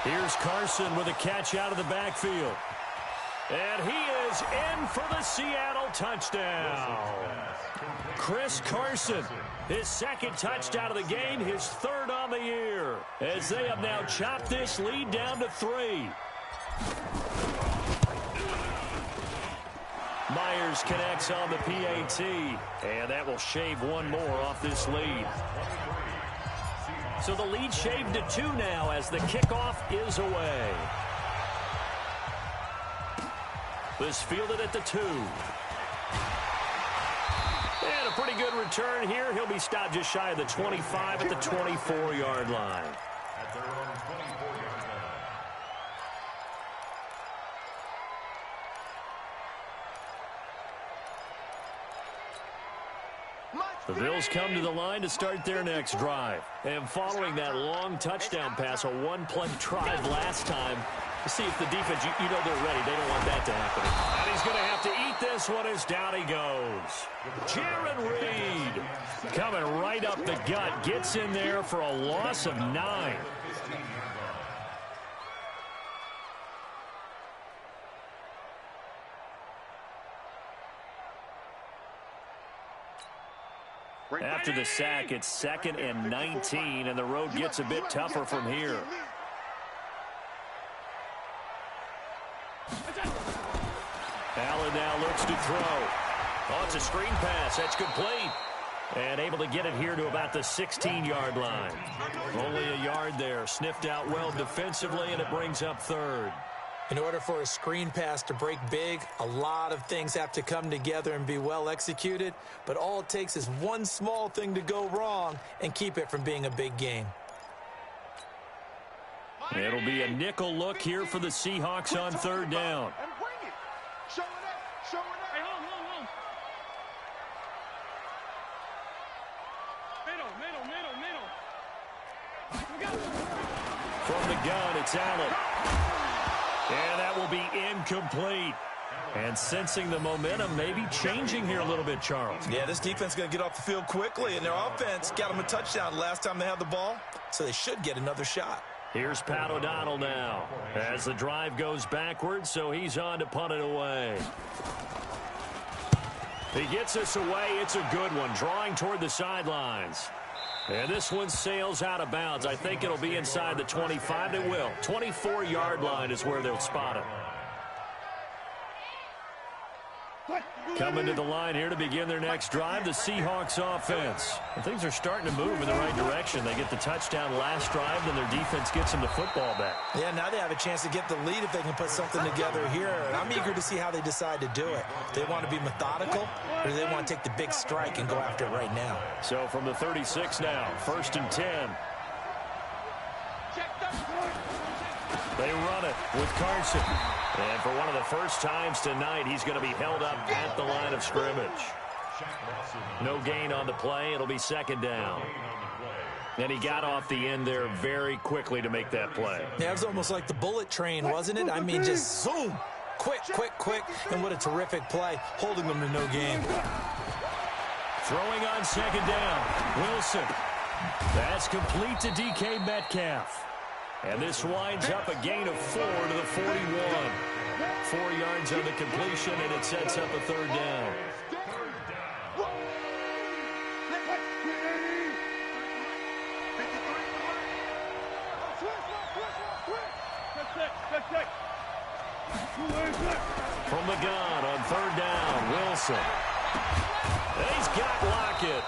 Here's Carson with a catch out of the backfield. And he is in for the Seattle touchdown. Chris Carson, his 2nd touchdown of the game, his 3rd on the year, as they have now chopped this lead down to 3. Myers connects on the PAT, and that will shave 1 more off this lead. So the lead shaved to 2 now as the kickoff is away. This fielded at the 2. And a pretty good return here. He'll be stopped just shy of the 25 at the 24-yard line. At their own 24-yard line. The Bills come to the line to start their next drive. And following that long touchdown pass, a 1-play drive last time, to see if the defense, you know they're ready. They don't want that to happen. And he's going to have to eat this one as down he goes. Jaron Reed coming right up the gut, gets in there for a loss of 9. After the sack, it's 2nd and 19, and the road gets a bit tougher from here. Allen now looks to throw. Oh, it's a screen pass. That's complete. And able to get it here to about the 16-yard line. Only a yard there. Sniffed out well defensively, and it brings up 3rd. In order for a screen pass to break big, a lot of things have to come together and be well executed. But all it takes is one small thing to go wrong and keep it from being a big game. It'll be a nickel look here for the Seahawks on 3rd down. From the gun, it's Allen. And that will be incomplete. And sensing the momentum maybe changing here a little bit, Charles. Yeah, this defense is going to get off the field quickly, and their offense got them a touchdown last time they had the ball, so they should get another shot. Here's Pat O'Donnell now as the drive goes backwards, so he's on to punt it away. He gets us away. It's a good one, drawing toward the sidelines. And this one sails out of bounds. I think it'll be inside the 25. It will. 24-yard line is where they'll spot it. Coming to the line here to begin their next drive, the Seahawks offense. And things are starting to move in the right direction. They get the touchdown last drive, then their defense gets them the football back. Yeah, now they have a chance to get the lead if they can put something together here. And I'm eager to see how they decide to do it. Do they want to be methodical, or do they want to take the big strike and go after it right now? So from the 36 now, 1st and 10. They run it with Carson. And for one of the first times tonight, he's going to be held up at the line of scrimmage. No gain on the play. It'll be second down. And he got off the end there very quickly to make that play. Yeah, it was almost like the bullet train, wasn't it? I mean, just zoom. Quick, quick, quick. And what a terrific play, holding them to no gain. Throwing on second down. Wilson. That's complete to DK Metcalf. And this winds up a gain of 4 to the 41. 4 yards on the completion, and it sets up a third down. From the gun on third down, Wilson. He's got Lockett.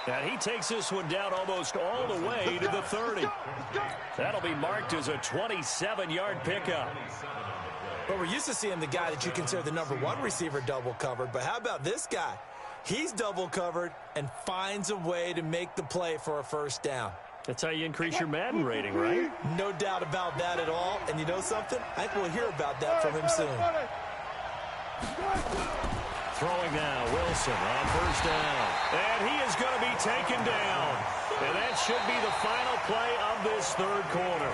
And he takes this one down almost all the way to the 30. That'll be marked as a 27-yard pickup. Well, we're used to seeing the guy that you consider the #1 receiver double covered, but how about this guy? He's double covered and finds a way to make the play for a first down. That's how you increase your Madden rating, right? No doubt about that at all. And you know something? I think we'll hear about that from him soon. Throwing now, Wilson on first down. And he is going to be taken down. And that should be the final play of this third quarter.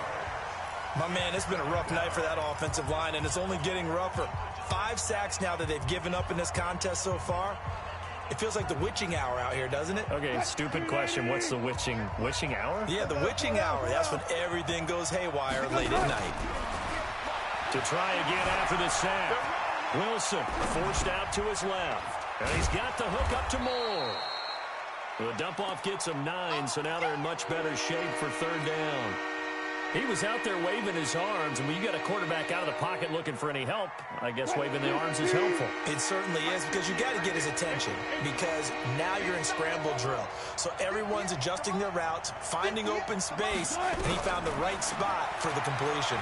My man, it's been a rough night for that offensive line, and it's only getting rougher. 5 sacks now that they've given up in this contest so far. It feels like the witching hour out here, doesn't it? Okay, stupid question. What's the witching hour? Yeah, the witching hour. That's when everything goes haywire late at night. To try again after the sack. Wilson forced out to his left. And he's got the hook up to Moore. The dump-off gets him 9, so now they're in much better shape for third down. He was out there waving his arms, and when you got a quarterback out of the pocket looking for any help, I guess waving the arms is helpful. It certainly is, because you got to get his attention, because now you're in scramble drill. So everyone's adjusting their routes, finding open space, and he found the right spot for the completion.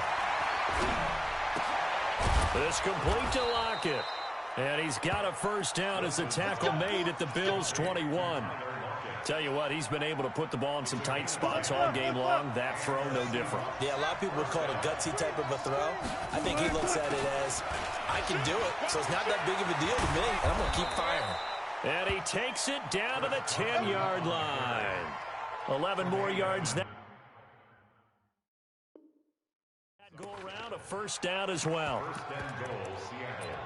This complete to Lockett. And he's got a first down as the tackle made at the Bills' 21. Tell you what, he's been able to put the ball in some tight spots all game long. That throw, no different. Yeah, a lot of people would call it a gutsy type of a throw. I think he looks at it as, I can do it, so it's not that big of a deal to me, and I'm going to keep firing. And he takes it down to the 10-yard line. 11 more yards now. Go around, a first down as well. First and goal, Seattle.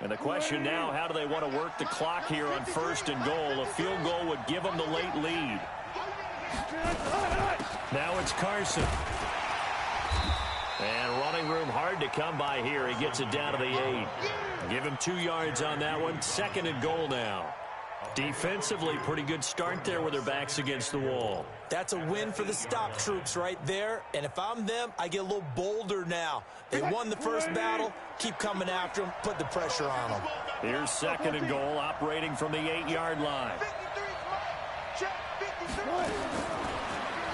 And the question now, how do they want to work the clock here on first and goal? A field goal would give them the late lead. Now it's Carson. And running room hard to come by here. He gets it down to the 8. Give him 2 yards on that one. Second and goal now. Defensively, pretty good start there with their backs against the wall. That's a win for the stop troops right there. And if I'm them, I get a little bolder now. They won the first battle. Keep coming after them. Put the pressure on them. Here's second and goal, operating from the 8-yard line.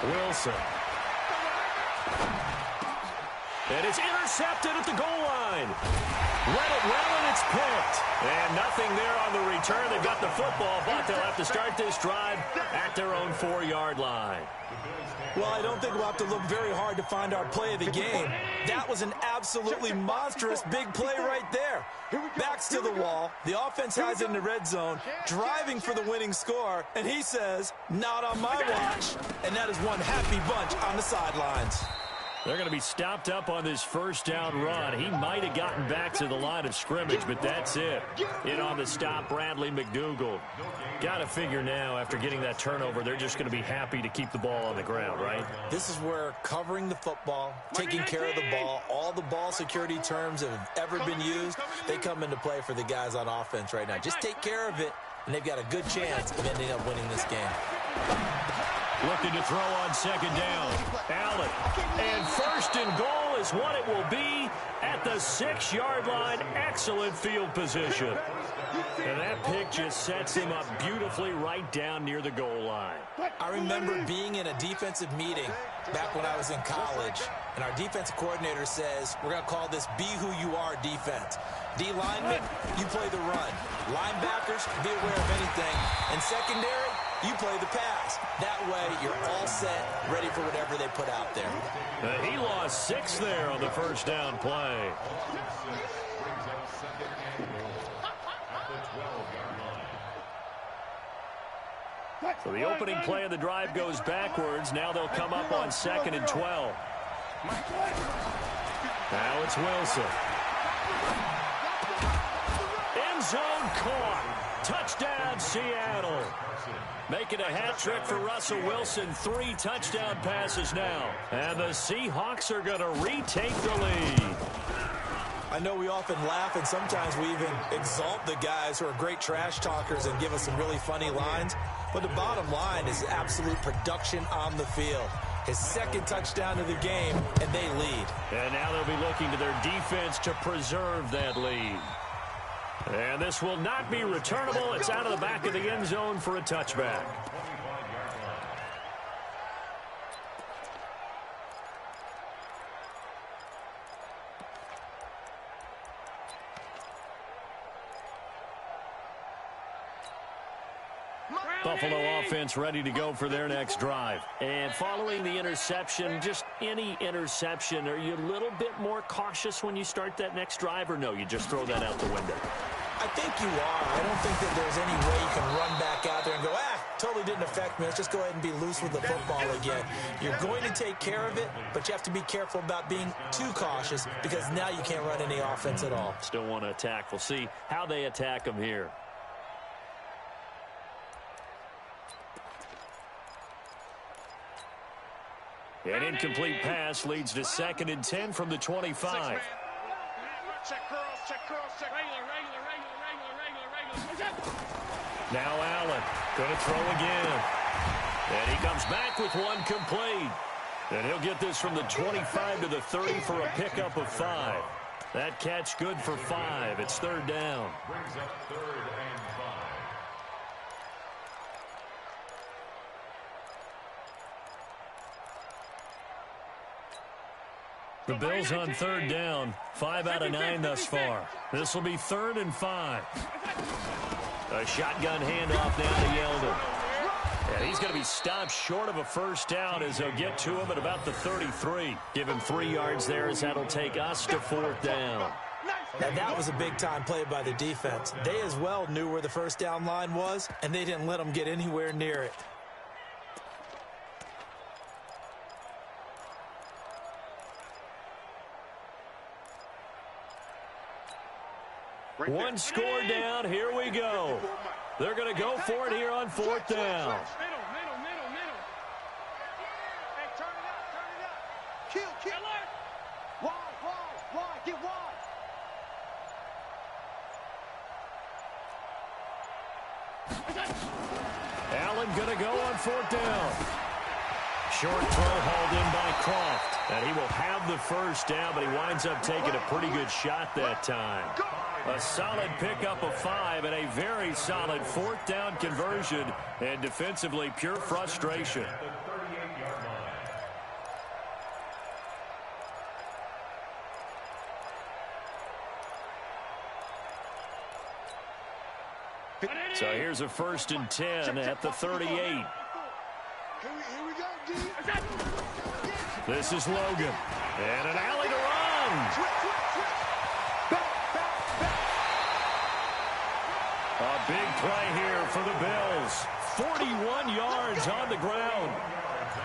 Wilson. And it's intercepted at the goal line. Read it well, and it's picked. And nothing there on the return. They've got the football, but they'll have to start this drive at their own 4-yard line. Well, I don't think we'll have to look very hard to find our play of the game. That was an absolutely monstrous big play right there. Backs to the wall. The offense has it in the red zone, driving for the winning score, and he says, not on my watch. And that is one happy bunch on the sidelines. They're going to be stopped up on this first down run. He might have gotten back to the line of scrimmage, but that's it. In on the stop, Bradley McDougald. Got to figure now, after getting that turnover, they're just going to be happy to keep the ball on the ground, right? This is where covering the football, taking care of the ball, all the ball security terms that have ever been used, they come into play for the guys on offense right now. Just take care of it, and they've got a good chance of ending up winning this game. Looking to throw on second down. Allen. And first and goal is what it will be at the 6-yard line. Excellent field position. And that pick just sets him up beautifully right down near the goal line. I remember being in a defensive meeting back when I was in college, and our defensive coordinator says we're going to call this be who you are defense. D linemen, you play the run. Linebackers, be aware of anything. And secondary, you play the pass. That way, you're all set, ready for whatever they put out there. He lost 6 there on the first down play. So the opening play of the drive goes backwards. Now they'll come up on 2nd and 12. Now it's Wilson. End zone caught. Touchdown, Seattle. Making a hat trick for Russell Wilson. 3 touchdown passes now. And the Seahawks are going to retake the lead. I know we often laugh, and sometimes we even exalt the guys who are great trash talkers and give us some really funny lines. But the bottom line is absolute production on the field. His 2nd touchdown of the game, and they lead. And now they'll be looking to their defense to preserve that lead. And this will not be returnable. It's out of the back of the end zone for a touchback. Buffalo offense ready to go for their next drive. And following the interception, just any interception, are you a little bit more cautious when you start that next drive, or no, you just throw that out the window? I think you are. I don't think that there's any way you can run back out there and go, totally didn't affect me. Let's just go ahead and be loose with the football again. You're going to take care of it, but you have to be careful about being too cautious because now you can't run any offense at all. Still want to attack. We'll see how they attack them here. An incomplete pass leads to 2nd and 10 from the 25. Now Allen going to throw again. And he comes back with one complete. And he'll get this from the 25 to the 30 for a pickup of 5. That catch good for 5. It's 3rd down. Brings up 3rd and 5. The Bills on 3rd down. 5 out of 9 thus far. This will be 3rd and 5. A shotgun handoff now to Yeldon. And he's going to be stopped short of a first down as they'll get to him at about the 33. Give him 3 yards there as that'll take us to 4th down. Now that was a big-time play by the defense. They as well knew where the first down line was, and they didn't let them get anywhere near it. One score down. Here we go. They're going to go for it here on 4th down. Middle. Hey, turn it up. Kill. Wide. Get wide. Allen going to go on 4th down. Short throw hauled in by Croft. And he will have the first down, but he winds up taking a pretty good shot that time. A solid pickup of 5 and a very solid 4th down conversion. And defensively, pure frustration. So here's a 1st and 10 at the 38. Here we go, D. This is Logan. And an alley to run. A big play here for the Bills. 41 yards on the ground.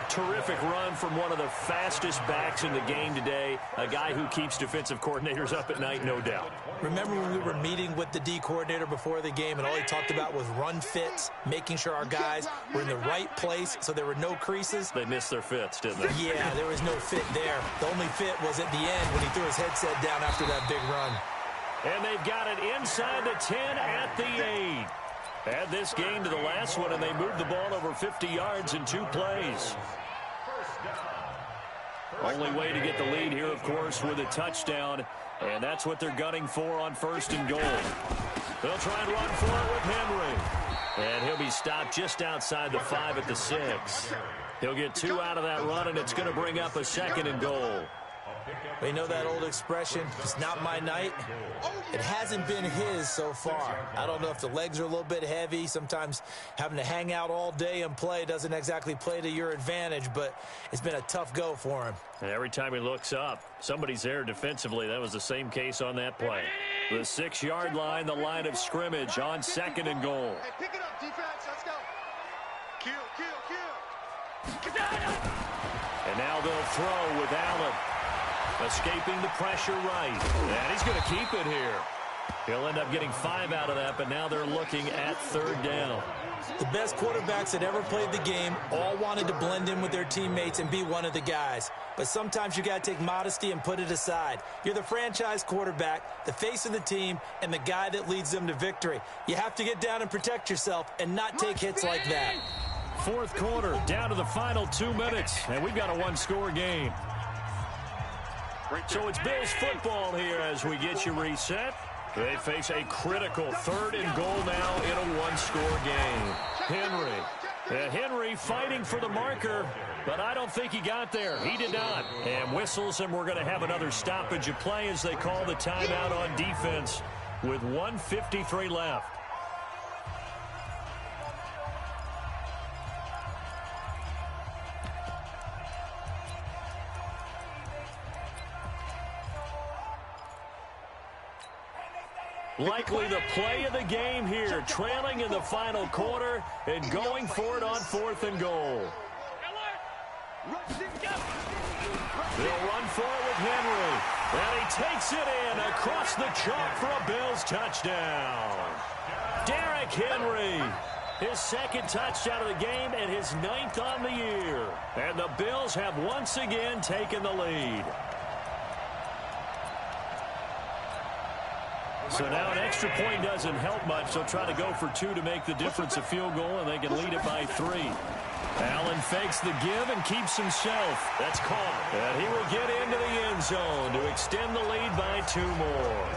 Terrific run from one of the fastest backs in the game today. A guy who keeps defensive coordinators up at night, no doubt. Remember when we were meeting with the D coordinator before the game and all he talked about was run fits, making sure our guys were in the right place so there were no creases? They missed their fits, didn't they? Yeah, there was no fit there. The only fit was at the end when he threw his headset down after that big run. And they've got it inside the 10 at the 8. Add this game to the last one, and they moved the ball over 50 yards in 2 plays. Only way to get the lead here, of course, with a touchdown, and that's what they're gunning for on 1st and goal. They'll try and run for it with Henry. And he'll be stopped just outside the 5 at the 6. He'll get 2 out of that run, and it's going to bring up a 2nd and goal. You know that old expression, it's not my night? It hasn't been his so far. I don't know if the legs are a little bit heavy. Sometimes having to hang out all day and play doesn't exactly play to your advantage, but it's been a tough go for him. And every time he looks up, somebody's there defensively. That was the same case on that play. The 6-yard line, the line of scrimmage on 2nd and goal. Hey, pick it up, defense. Let's go. Kill. And now they'll throw with Allen. Escaping the pressure right. And he's going to keep it here. He'll end up getting 5 out of that, but now they're looking at 3rd down. The best quarterbacks that ever played the game all wanted to blend in with their teammates and be one of the guys. But sometimes you got to take modesty and put it aside. You're the franchise quarterback, the face of the team, and the guy that leads them to victory. You have to get down and protect yourself and not take hits like that. 4th quarter, down to the final 2 minutes, and we've got a 1-score game. So it's Bills football here as we get you reset. They face a critical 3rd and goal now in a 1-score game. Henry fighting for the marker, but I don't think he got there. He did not. And whistles, and we're going to have another stoppage of play as they call the timeout on defense with 1:53 left. Likely the play of the game here, trailing in the final quarter and going for it on 4th and goal. They'll run for it with Henry, and he takes it in across the chalk for a Bills touchdown. Derrick Henry, his 2nd touchdown of the game and his 9th on the year. And the Bills have once again taken the lead. So now an extra point doesn't help much. They'll try to go for 2 to make the difference a field goal, and they can lead it by 3. Allen fakes the give and keeps himself. That's caught. And he will get into the end zone to extend the lead by 2 more.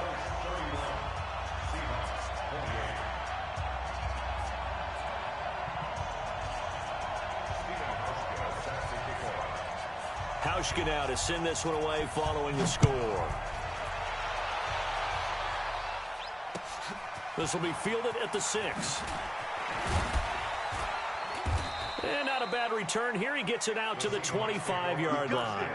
Hauschka now to send this one away following the score. This will be fielded at the 6. And not a bad return here. He gets it out to the 25-yard line.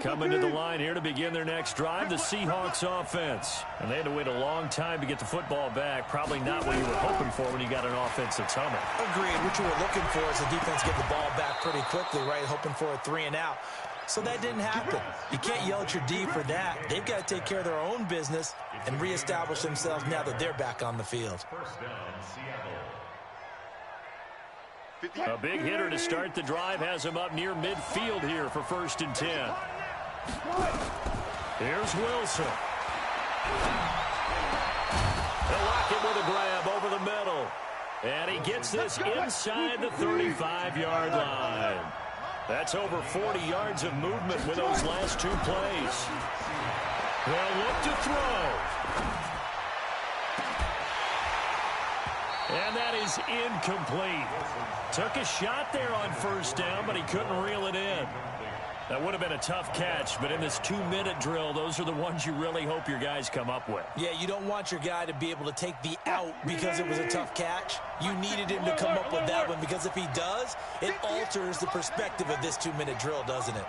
Coming to the line here to begin their next drive, the Seahawks offense. And they had to wait a long time to get the football back. Probably not what you were hoping for when you got an offense that's humming. Agreed. What you were looking for is the defense get the ball back pretty quickly, right? Hoping for a 3 and out. So that didn't happen. You can't yell at your D for that. They've got to take care of their own business and reestablish themselves now that they're back on the field. A big hitter to start the drive has him up near midfield here for 1st and 10. Here's Wilson. They'll lock it with a grab over the middle. And he gets this inside the 35-yard line. That's over 40 yards of movement with those last 2 plays. They'll look to throw. And that is incomplete. Took a shot there on 1st down, but he couldn't reel it in. That would have been a tough catch, but in this 2-minute drill, those are the ones you really hope your guys come up with. Yeah, you don't want your guy to be able to take the out because it was a tough catch. You needed him to come up with that one because if he does, it alters the perspective of this 2-minute drill, doesn't it?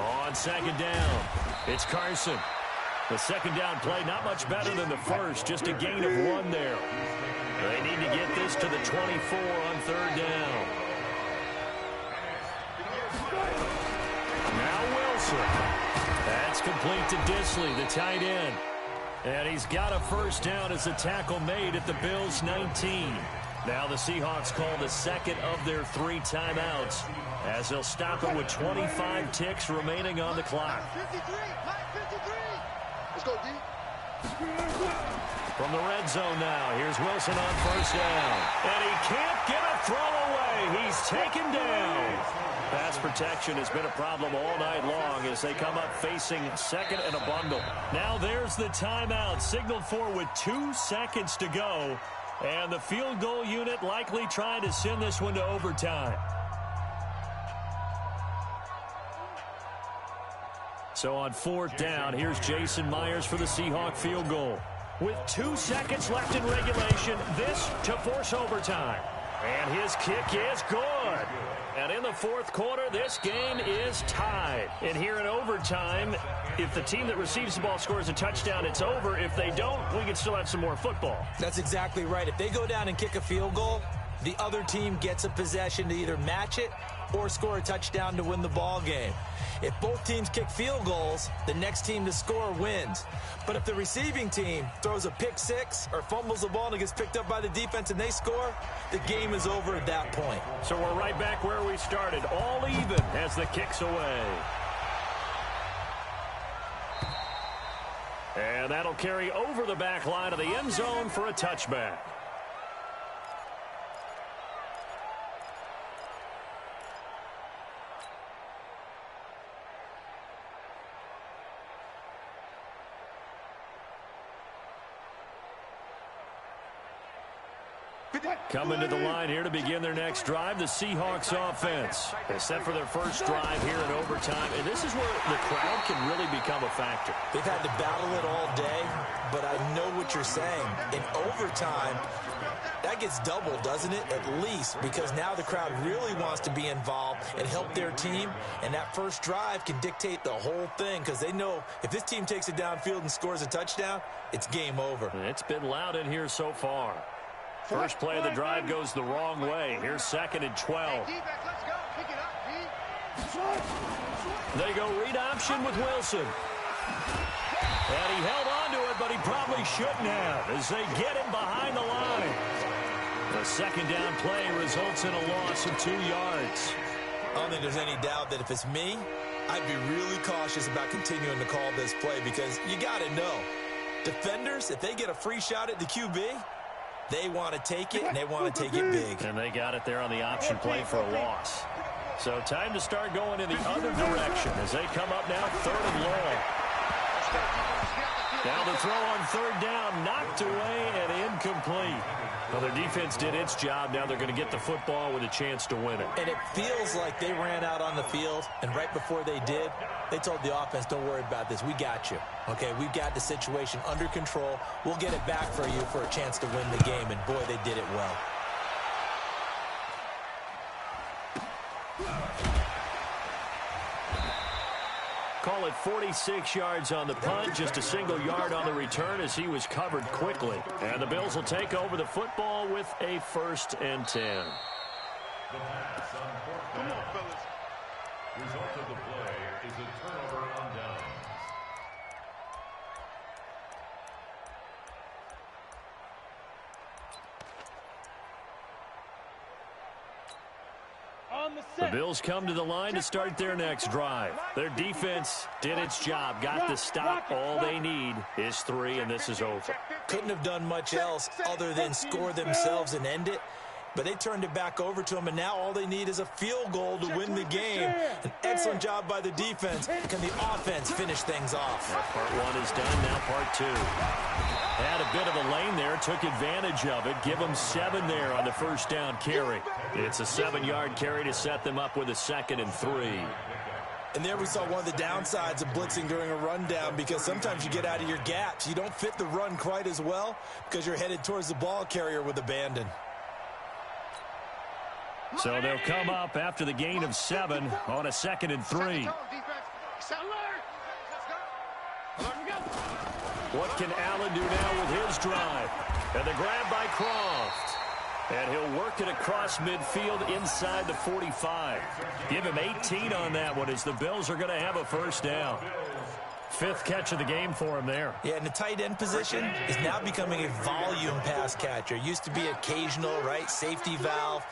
On 2nd down, it's Carson. The 2nd down play, not much better than the first, just a gain of 1 there. They need to get this to the 24 on 3rd down. Now Wilson. That's complete to Disley, the tight end. And he's got a 1st down as a tackle made at the Bills' 19. Now the Seahawks call the 2nd of their 3 timeouts as they'll stop it with 25 ticks remaining on the clock. Let's go, D. From the red zone now, here's Wilson on first down. And he can't get a throw away. He's taken down. Pass protection has been a problem all night long as they come up facing second and a bundle. Now there's the timeout, signaled for with 2 seconds to go. And the field goal unit likely trying to send this one to overtime. So on fourth down, here's Jason Myers for the Seahawk field goal. With 2 seconds left in regulation, this to force overtime. And his kick is good. And in the fourth quarter, this game is tied. And here in overtime, if the team that receives the ball scores a touchdown, it's over. If they don't, we can still have some more football. That's exactly right. If they go down and kick a field goal, the other team gets a possession to either match it or score a touchdown to win the ball game. If both teams kick field goals, the next team to score wins. But if the receiving team throws a pick six or fumbles the ball and it gets picked up by the defense and they score, the game is over at that point. So we're right back where we started, all even as the kick's away. And that'll carry over the back line of the end zone for a touchback. Coming to the line here to begin their next drive, the Seahawks offense. They're set for their first drive here in overtime, and this is where the crowd can really become a factor. They've had to battle it all day, but I know what you're saying. In overtime, that gets doubled, doesn't it? At least, because now the crowd really wants to be involved and help their team, and that first drive can dictate the whole thing because they know if this team takes it downfield and scores a touchdown, it's game over. It's been loud in here so far. First play of the drive goes the wrong way. Here's 2nd and 12. They go read option with Wilson. And he held on to it, but he probably shouldn't have as they get him behind the line. The second down play results in a loss of 2 yards. I don't think there's any doubt that if it's me, I'd be really cautious about continuing to call this play because you got to know, defenders, if they get a free shot at the QB, they want to take it, and they want to take it big. And they got it there on the option play for a loss. So time to start going in the other direction as they come up now 3rd and long. Now the throw on 3rd down, knocked away and incomplete. Well, their defense did its job. Now they're going to get the football with a chance to win it. And it feels like they ran out on the field, and right before they did, they told the offense, don't worry about this. We got you. Okay, we've got the situation under control. We'll get it back for you for a chance to win the game, and boy, they did it well. Call it 46 yards on the punt, just a single yard on the return as he was covered quickly. And the Bills will take over the football with a 1st and 10. The pass on 4th down. Come on, fellas. Result of the play is a turnover on downs. The Bills come to the line to start their next drive. Their defense did its job, got the stop. All they need is 3, and this is over. Couldn't have done much else other than score themselves and end it. But they turned it back over to them, and now all they need is a field goal to win the game. An excellent job by the defense. Can the offense finish things off? Part 1 is done, now part 2. Had a bit of a lane there, took advantage of it. Give them 7 there on the first down carry. It's a 7-yard carry to set them up with a 2nd and 3. And there we saw one of the downsides of blitzing during a rundown because sometimes you get out of your gaps. You don't fit the run quite as well because you're headed towards the ball carrier with abandon. So they'll come up after the gain of 7 on a 2nd and 3. What can Allen do now with his drive? And the grab by Croft. And he'll work it across midfield inside the 45. Give him 18 on that one as the Bills are going to have a 1st down. 5th catch of the game for him there. Yeah, and the tight end position is now becoming a volume pass catcher. Used to be occasional, right? Safety valve.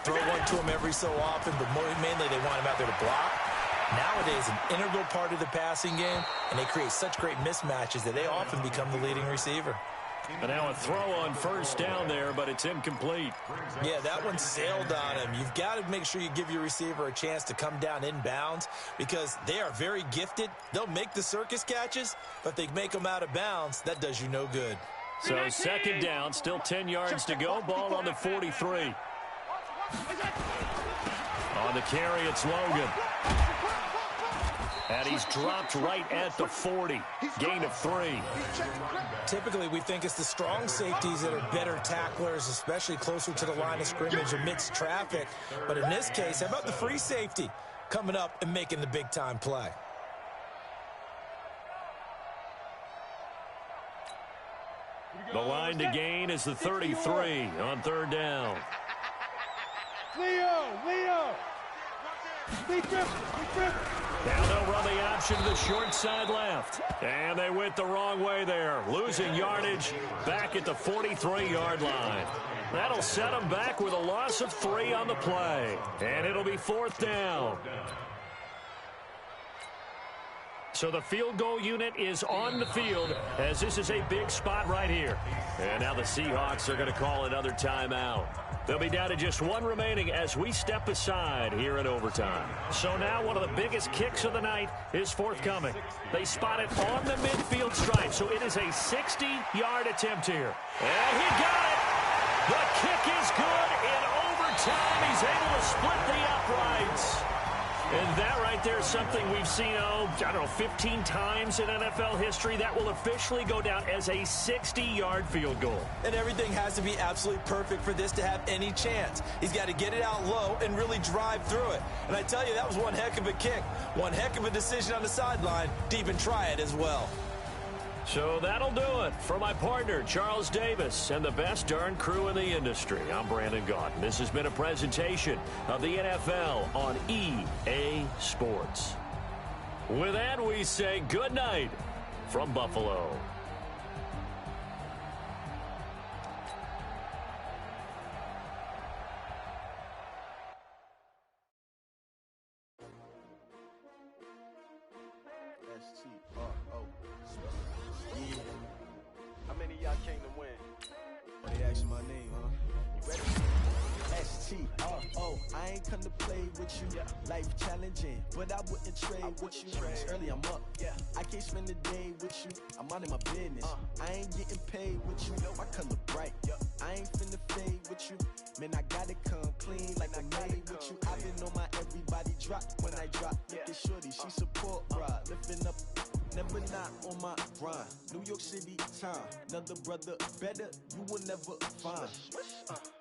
Throw one to him every so often, but mainly they want him out there to block. Nowadays, an integral part of the passing game, and they create such great mismatches that they often become the leading receiver. And now a throw on first down there, but it's incomplete. Yeah, that one sailed on him. You've got to make sure you give your receiver a chance to come down inbounds because they are very gifted. They'll make the circus catches, but if they make them out of bounds, that does you no good. So second down, still 10 yards to go. Ball on the 43. On the carry, it's Logan. And he's dropped right at the 40. Gain of 3. Typically, we think it's the strong safeties that are better tacklers, especially closer to the line of scrimmage amidst traffic. But in this case, how about the free safety coming up and making the big-time play? The line to gain is the 33 on third down. Leo! Now they'll run the option to the short side left. And they went the wrong way there. Losing yardage back at the 43-yard line. That'll set them back with a loss of 3 on the play. And it'll be fourth down. So the field goal unit is on the field as this is a big spot right here. And now the Seahawks are going to call another timeout. They'll be down to just 1 remaining as we step aside here in overtime. So now one of the biggest kicks of the night is forthcoming. They spot it on the midfield stripe, so it is a 60-yard attempt here. And he got it! The kick is good in overtime. He's able to split the uprights. And that right there is something we've seen, I don't know, 15 times in NFL history. That will officially go down as a 60-yard field goal. And everything has to be absolutely perfect for this to have any chance. He's got to get it out low and really drive through it. And I tell you, that was one heck of a kick. One heck of a decision on the sideline to even try it as well. So that'll do it for my partner, Charles Davis, and the best darn crew in the industry. I'm Brandon Gaudin. This has been a presentation of the NFL on EA Sports. With that, we say good night from Buffalo. How many of y'all came to win? They asked my name, huh? You ready? S-T-R-O. I ain't come to play with you. Life challenging, but I wouldn't trade with you. It's early, I'm up. I can't spend the day with you. I'm out of my business. I ain't getting paid with you. My color bright. I ain't finna fade with you. Man, I gotta come clean like I made with you. I've been on my everybody drop when I drop. Look at shorty, she support ride. Lifting up. Never not on my grind. New York City time. Another brother better, you will never find.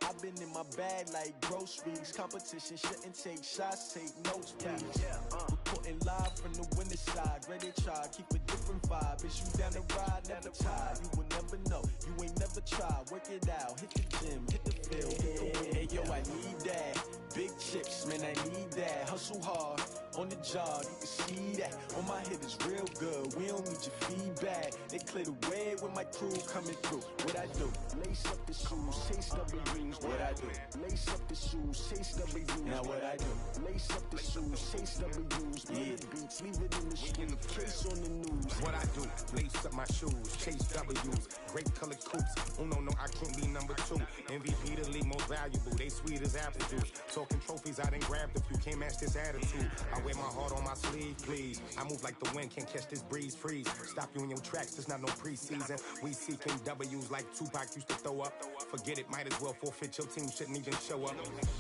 I've been in my bag like groceries. Competition shouldn't take shots, take notes, please. Reporting live from the winning side. Ready to try, keep a different vibe. Is you down the ride, never tired. You will never know, you ain't never tried. Work it out, hit the gym, hit the field. Hey, yo, I need that. Big chips, man, I need that. Hustle hard, on the job, you can see that. On my head is real good, we don't need your feedback. They clear the way with my crew coming through. What I do? Lace up the shoes, chase W's. What I do? Lace up the shoes, chase W's. Now what I do? Lace up the shoes, chase W's. Yeah, beats, leave it in the street, case on the news. What I do? Lace up my shoes, chase W's. Great colored coops. Oh no, I can't be number 2. MVP the league most valuable. They sweet as apple juice. Talking trophies, I done grabbed a few. Can't match this attitude. I wear my heart on my sleeve, please. I move like the wind, can't catch this breeze. Freeze. Stop you in your tracks, there's not no preseason. We seeking W's like Tupac used to throw up. Forget it, might as well forfeit. Your team shouldn't even show up.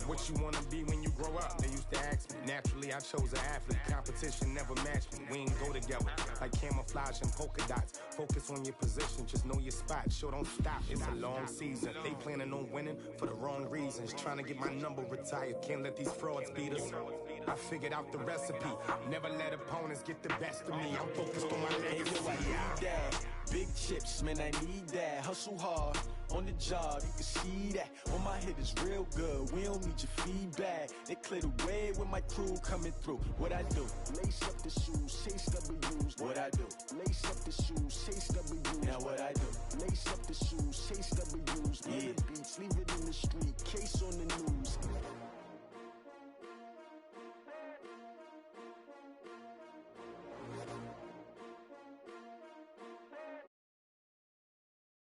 What you wanna be when you grow up? They used to ask me. Naturally, I chose an athlete. Competition never matched me. We ain't go together like camouflage and polka dots. Focus on your position, just know your spot. Sure, don't stop. It's a long season. They planning on winning for the wrong reasons. Trying to get my number retired. Can't let these frauds beat us. I figured out the recipe. Never let opponents get the best of me. I'm focused on my legacy. I need that. Big chips, man, I need that. Hustle hard, on the job, you can see that. On my head is real good, we don't need your feedback. They clear the way with my crew coming through. What I do? Lace up the shoes, chase W's. What I do? Lace up the shoes, chase W's.